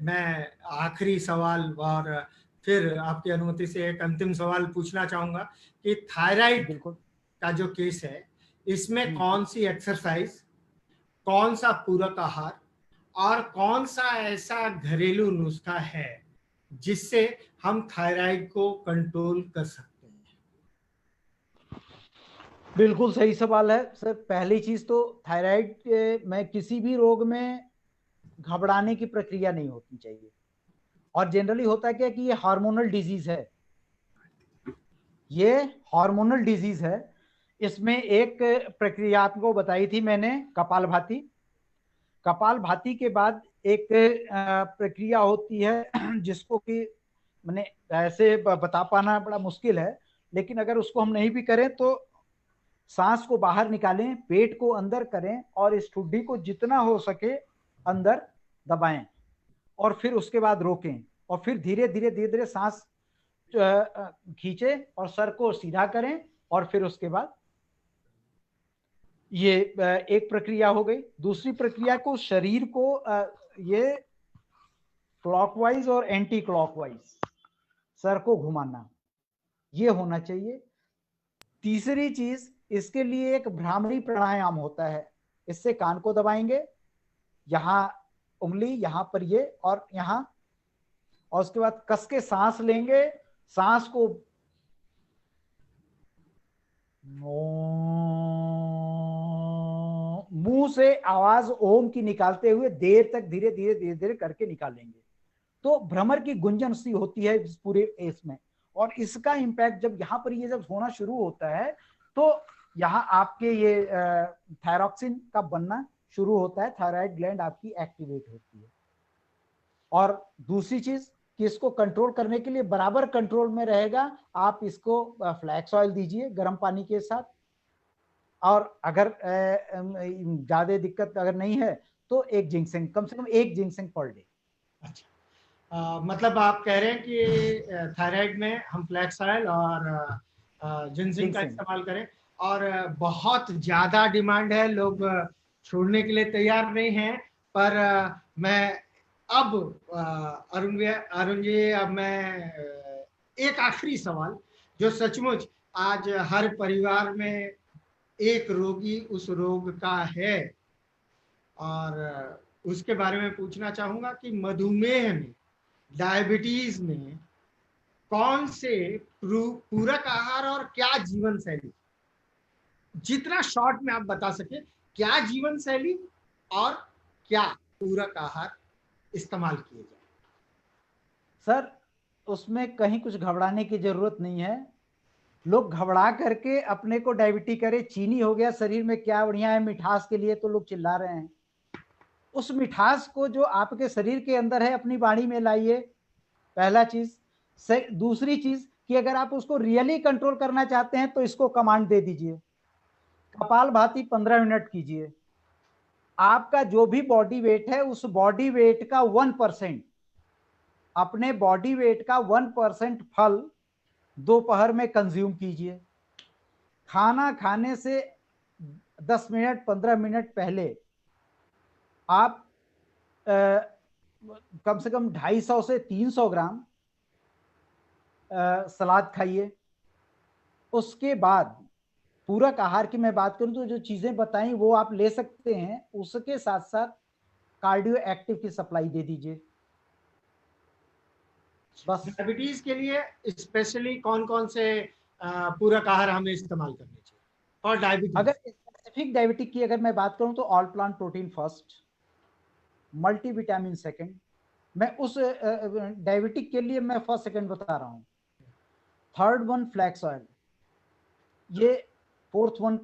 मैं आखिरी सवाल, और फिर आपकी अनुमति से एक अंतिम सवाल पूछना चाहूंगा कि थायराइड बिल्कुल। का जो केस है, इसमें कौन सी एक्सरसाइज, कौन सा पूरक आहार, और कौन सा ऐसा घरेलू नुस्खा है जिससे हम थायराइड को कंट्रोल कर सकते हैं? बिल्कुल सही सवाल है सर। पहली चीज तो थायराइड में किसी भी रोग में घबराने की प्रक्रिया नहीं होती चाहिए। और जनरली होता है क्या कि ये हार्मोनल डिजीज है, ये हार्मोनल डिजीज है। इसमें एक प्रक्रिया आपको बताई थी मैंने, कपालभाति। कपालभाति के बाद एक प्रक्रिया होती है जिसको कि मैंने ऐसे बता पाना बड़ा मुश्किल है, लेकिन अगर उसको हम नहीं भी करें तो सांस को बाहर निकालें, पेट को अंदर करें और इस ठुड्डी को जितना हो सके अंदर दबाएं और फिर उसके बाद रोकें और फिर धीरे धीरे धीरे धीरे सांस खींचे और सर को सीधा करें और फिर उसके बाद ये एक प्रक्रिया हो गई। दूसरी प्रक्रिया को शरीर को ये क्लॉकवाइज और एंटी क्लॉकवाइज सर को घुमाना, ये होना चाहिए। तीसरी चीज, इसके लिए एक भ्रामरी प्राणायाम होता है। इससे कान को दबाएंगे, यहां उंगली यहां पर ये और यहां, और उसके बाद कस के सांस लेंगे। सांस को मुंह से आवाज ओम की निकालते हुए देर तक धीरे धीरे धीरे धीरे करके निकालेंगे, तो भ्रमर की गुंजन सी होती है इस पूरे इसमें। और इसका इम्पैक्ट जब यहाँ पर ये जब होना शुरू होता है तो यहाँ आपके ये थायरॉक्सिन का बनना शुरू होता है, थायराइड ग्लैंड आपकी एक्टिवेट होती है। और दूसरी चीज कि इसको कंट्रोल करने के लिए बराबर कंट्रोल में रहेगा, आप इसको फ्लैक्स ऑयल दीजिए गर्म पानी के साथ। और अगर ज्यादा दिक्कत अगर नहीं है तो एक जिंक्सेंग, कम से कम एक जिंक्सेंग पर डे। अच्छा, मतलब आप कह रहे हैं कि थायराइड में हम फ्लैक्स ऑयल और जिंक्सेंग का इस्तेमाल करें, और बहुत ज्यादा डिमांड है, लोग छोड़ने के लिए तैयार नहीं हैं। पर मैं अब अरुण जी, अब मैं एक आखिरी सवाल, जो सचमुच आज हर परिवार में एक रोगी उस रोग का है, और उसके बारे में पूछना चाहूंगा कि मधुमेह में, डायबिटीज में कौन से पूरक आहार और क्या जीवन शैली, जितना शॉर्ट में आप बता सके, क्या जीवन शैली और क्या पूरक आहार इस्तेमाल किए जाए? सर, उसमें कहीं कुछ घबराने की जरूरत नहीं है। लोग घबरा करके अपने को डायबिटीज करे, चीनी हो गया शरीर में, क्या बढ़िया है मिठास के लिए, तो लोग चिल्ला रहे हैं। उस मिठास को जो आपके शरीर के अंदर है अपनी बाड़ी में लाइए, पहला चीज। दूसरी चीज कि अगर आप उसको रियली कंट्रोल करना चाहते हैं तो इसको कमांड दे दीजिए, कपालभाति 15 मिनट कीजिए। आपका जो भी बॉडी वेट है उस बॉडी वेट का 1%, अपने बॉडी वेट का 1% फल दोपहर में कंज्यूम कीजिए। खाना खाने से 10 मिनट 15 मिनट पहले आप कम से कम 250 से 300 ग्राम सलाद खाइए। उसके बाद पूरक आहार की मैं बात करूं तो जो चीजें बताई वो आप ले सकते हैं, उसके साथ साथ कार्डियो एक्टिव की सप्लाई दे दीजिए बस। डायबिटीज के लिए स्पेशली कौन कौन से पूरक आहार हमें इस्तेमाल करने चाहिए? और डायबिटीज, अगर स्पेसिफिक डायबिटिक की अगर मैं बात करूं तो all plant protein first, multivitamin second. मैं उस डायबिटिक के लिए मैं फर्स्ट सेकंड बता रहा हूं। थर्ड वन फ्लैक्स ऑयल, ये फोर्थ वन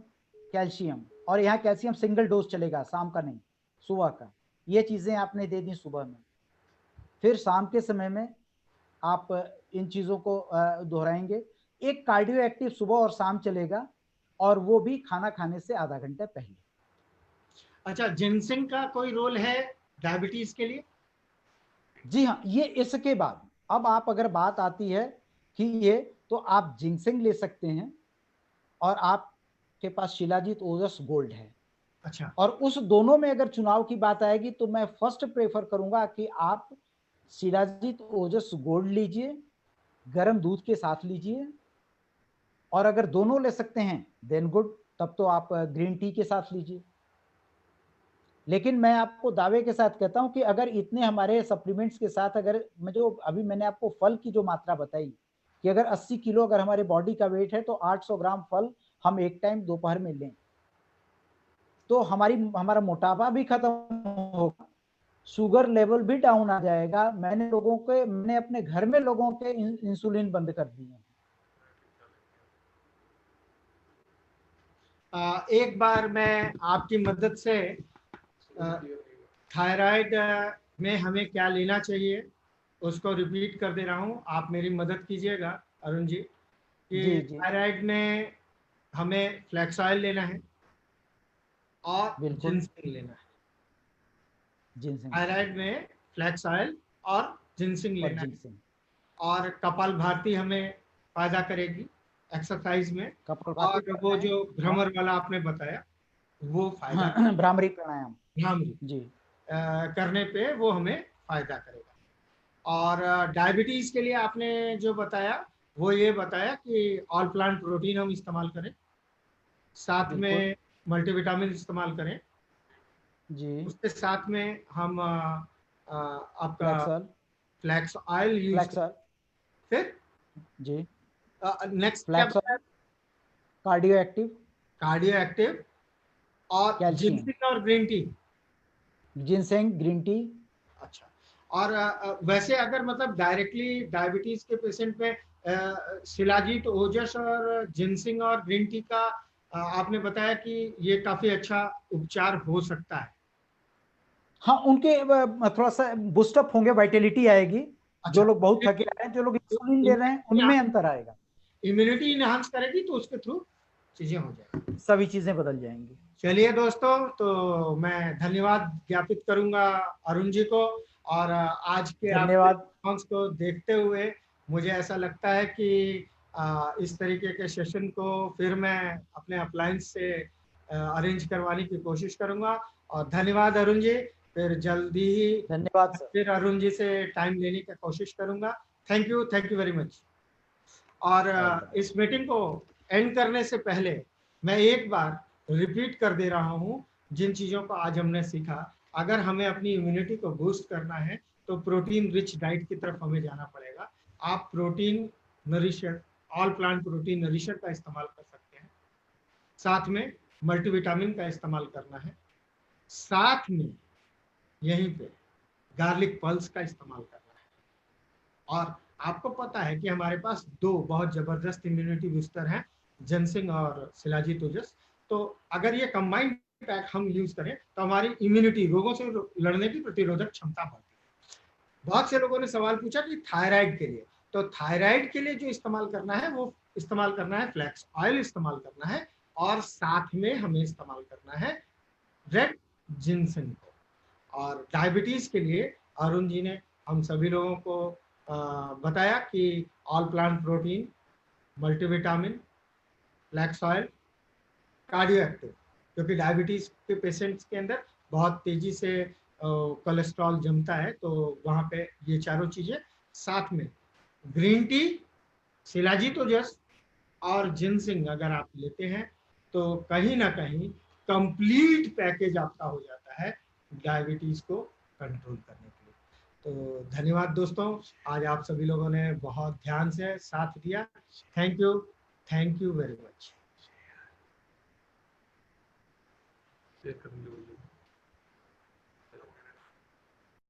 कैल्शियम, और यहाँ कैल्शियम सिंगल डोज चलेगा, शाम का नहीं सुबह का। ये चीजें आपने दे दी सुबह में, फिर शाम के समय में आप इन चीजों को दोहराएंगे। एक कार्डियो एक्टिव सुबह और शाम चलेगा, और वो भी खाना खाने से आधा घंटा पहले। अच्छा, जिनसिंग का कोई रोल है डायबिटीज के लिए? जी हाँ, ये इसके बाद अब आप अगर बात आती है कि ये, तो आप जिंक्सिंग ले सकते हैं, और आपके पास शिलाजीत ओजस गोल्ड है। अच्छा, और उस दोनों में अगर चुनाव की बात आएगी तो मैं फर्स्ट प्रेफर करूंगा कि आप शिलाजीत ओजस गोल्ड लीजिए, गर्म दूध के साथ लीजिए। और अगर दोनों ले सकते हैं देन गुड, तब तो आप ग्रीन टी के साथ लीजिए। लेकिन मैं आपको दावे के साथ कहता हूं कि अगर इतने हमारे सप्लीमेंट्स के साथ, अगर मैं जो अभी मैंने आपको फल की जो मात्रा बताई कि अगर 80 किलो अगर हमारे बॉडी का वेट है तो 800 ग्राम फल हम एक टाइम दोपहर में लें, तो हमारा मोटापा भी खत्म होगा, शुगर लेवल भी डाउन आ जाएगा। मैंने अपने घर में लोगों के इंसुलिन बंद कर दिए। एक बार मैं आपकी मदद से थायराइड में हमें क्या लेना चाहिए उसको रिपीट कर दे रहा हूँ, आप मेरी मदद कीजिएगा अरुण जी, कि जी जी थायराइड में हमें फ्लैक्स ऑयल लेना है और बिल्कुल। जिंसमिंग लेना है। जिनसिंग थायराइड में फ्लैक्स ऑयल और जिंसमिंग और लेना है। जिनसिंग। और कपाल भारती हमें फायदा करेगी एक्सरसाइज में। कपालभाति और वो प्राणायाम। जो भ्रमर वाला आपने बताया वो फायदा हाँ भ्रामरी प्राणायाम। भ्रामरी जी करने पे वो हमें फायदा करेगा। और डायबिटीज के लिए आपने जो बताया वो ये बताया कि ऑल प्लांट प्रोटीन हम इस्तेमाल करें, साथ बिल्कुल। में मल्टीविटामिन इस्तेमाल करें, जी। उसके साथ में हम आपका flax oil. Flax oil use flax करें। ऑयल। फिर जी। नेक्स्ट क्या फ्लैक्स बताया? Oil, cardio active, cardio active और कैल्शियम, जिंसमिंग और green tea. Ginseng, green tea. अच्छा। और वैसे अगर मतलब डायरेक्टली डायबिटीज के पेशेंट में शिलाजीत, ओजस और जिंसिंग और ग्रीन टी का आपने बताया कि ये काफी अच्छा उपचार हो सकता है। हाँ उनके थोड़ा सा बूस्टअप होंगे, वाइटेलिटी आएगी। जो अच्छा, लोग बहुत थके आए हैं, जो लोग इंसुलिन ले रहे हैं, उनमें अंतर आएगा। इम्यूनिटी इनहांस करेगी तो उसके थ्रू चीजें हो जाएगी। सभी चीजें बदल जाएंगी। चलिए दोस्तों, तो मैं धन्यवाद ज्ञापित करूंगा अरुण जी को। और आज के आपके धन्यवाद। रिस्पॉन्स को देखते हुए मुझे ऐसा लगता है कि इस तरीके के सेशन को फिर मैं अपने अप्लायंस से अरेंज करवाने की कोशिश करूंगा। और धन्यवाद अरुण जी। फिर जल्दी ही धन्यवाद सर। फिर अरुण जी से टाइम लेने की कोशिश करूंगा। Thank you very much. और ऑल द इस बेस्ट। मीटिंग को एंड करने से पहले मैं एक बार रिपीट कर दे रहा हूँ जिन चीज़ों को आज हमने सीखा। अगर हमें अपनी इम्यूनिटी को बूस्ट करना है तो प्रोटीन रिच डाइट की तरफ हमें जाना पड़ेगा। आप प्रोटीन नरिशर, ऑल प्लांट प्रोटीन नरिशर का इस्तेमाल कर सकते हैं, साथ में मल्टीविटामिन का इस्तेमाल करना है, साथ में यहीं पे गार्लिक पल्स का इस्तेमाल करना है। और आपको पता है कि हमारे पास दो बहुत जबरदस्त इम्यूनिटी बूस्टर हैं, जिनसिंग और शिलाजीत ओजस। तो अगर ये कंबाइंड पैक हम यूज करें तो हमारी इम्यूनिटी, रोगों से लड़ने की प्रतिरोधक क्षमता बढ़ती है। बहुत से लोगों ने सवाल पूछा कि थायराइड के लिए, तो थायराइड के लिए जो इस्तेमाल करना है वो इस्तेमाल करना है फ्लैक्स ऑयल इस्तेमाल करना है, और साथ में हमें इस्तेमाल करना है रेड जिनसिंग को। और डायबिटीज के लिए अरुण जी ने हम सभी लोगों को बताया कि all plant protein, multivitamin, flax oil, cardio active, क्योंकि डायबिटीज के पेशेंट्स के अंदर बहुत तेजी से कोलेस्ट्रॉल जमता है, तो वहां पे ये चारों चीजें, साथ में ग्रीन टी, शिलाजीत ओजस और जिनसिंग अगर आप लेते हैं तो कहीं ना कहीं कंप्लीट पैकेज आपका हो जाता है डायबिटीज को कंट्रोल करने के लिए। तो धन्यवाद दोस्तों, आज आप सभी लोगों ने बहुत ध्यान से साथ दिया। Thank you very much.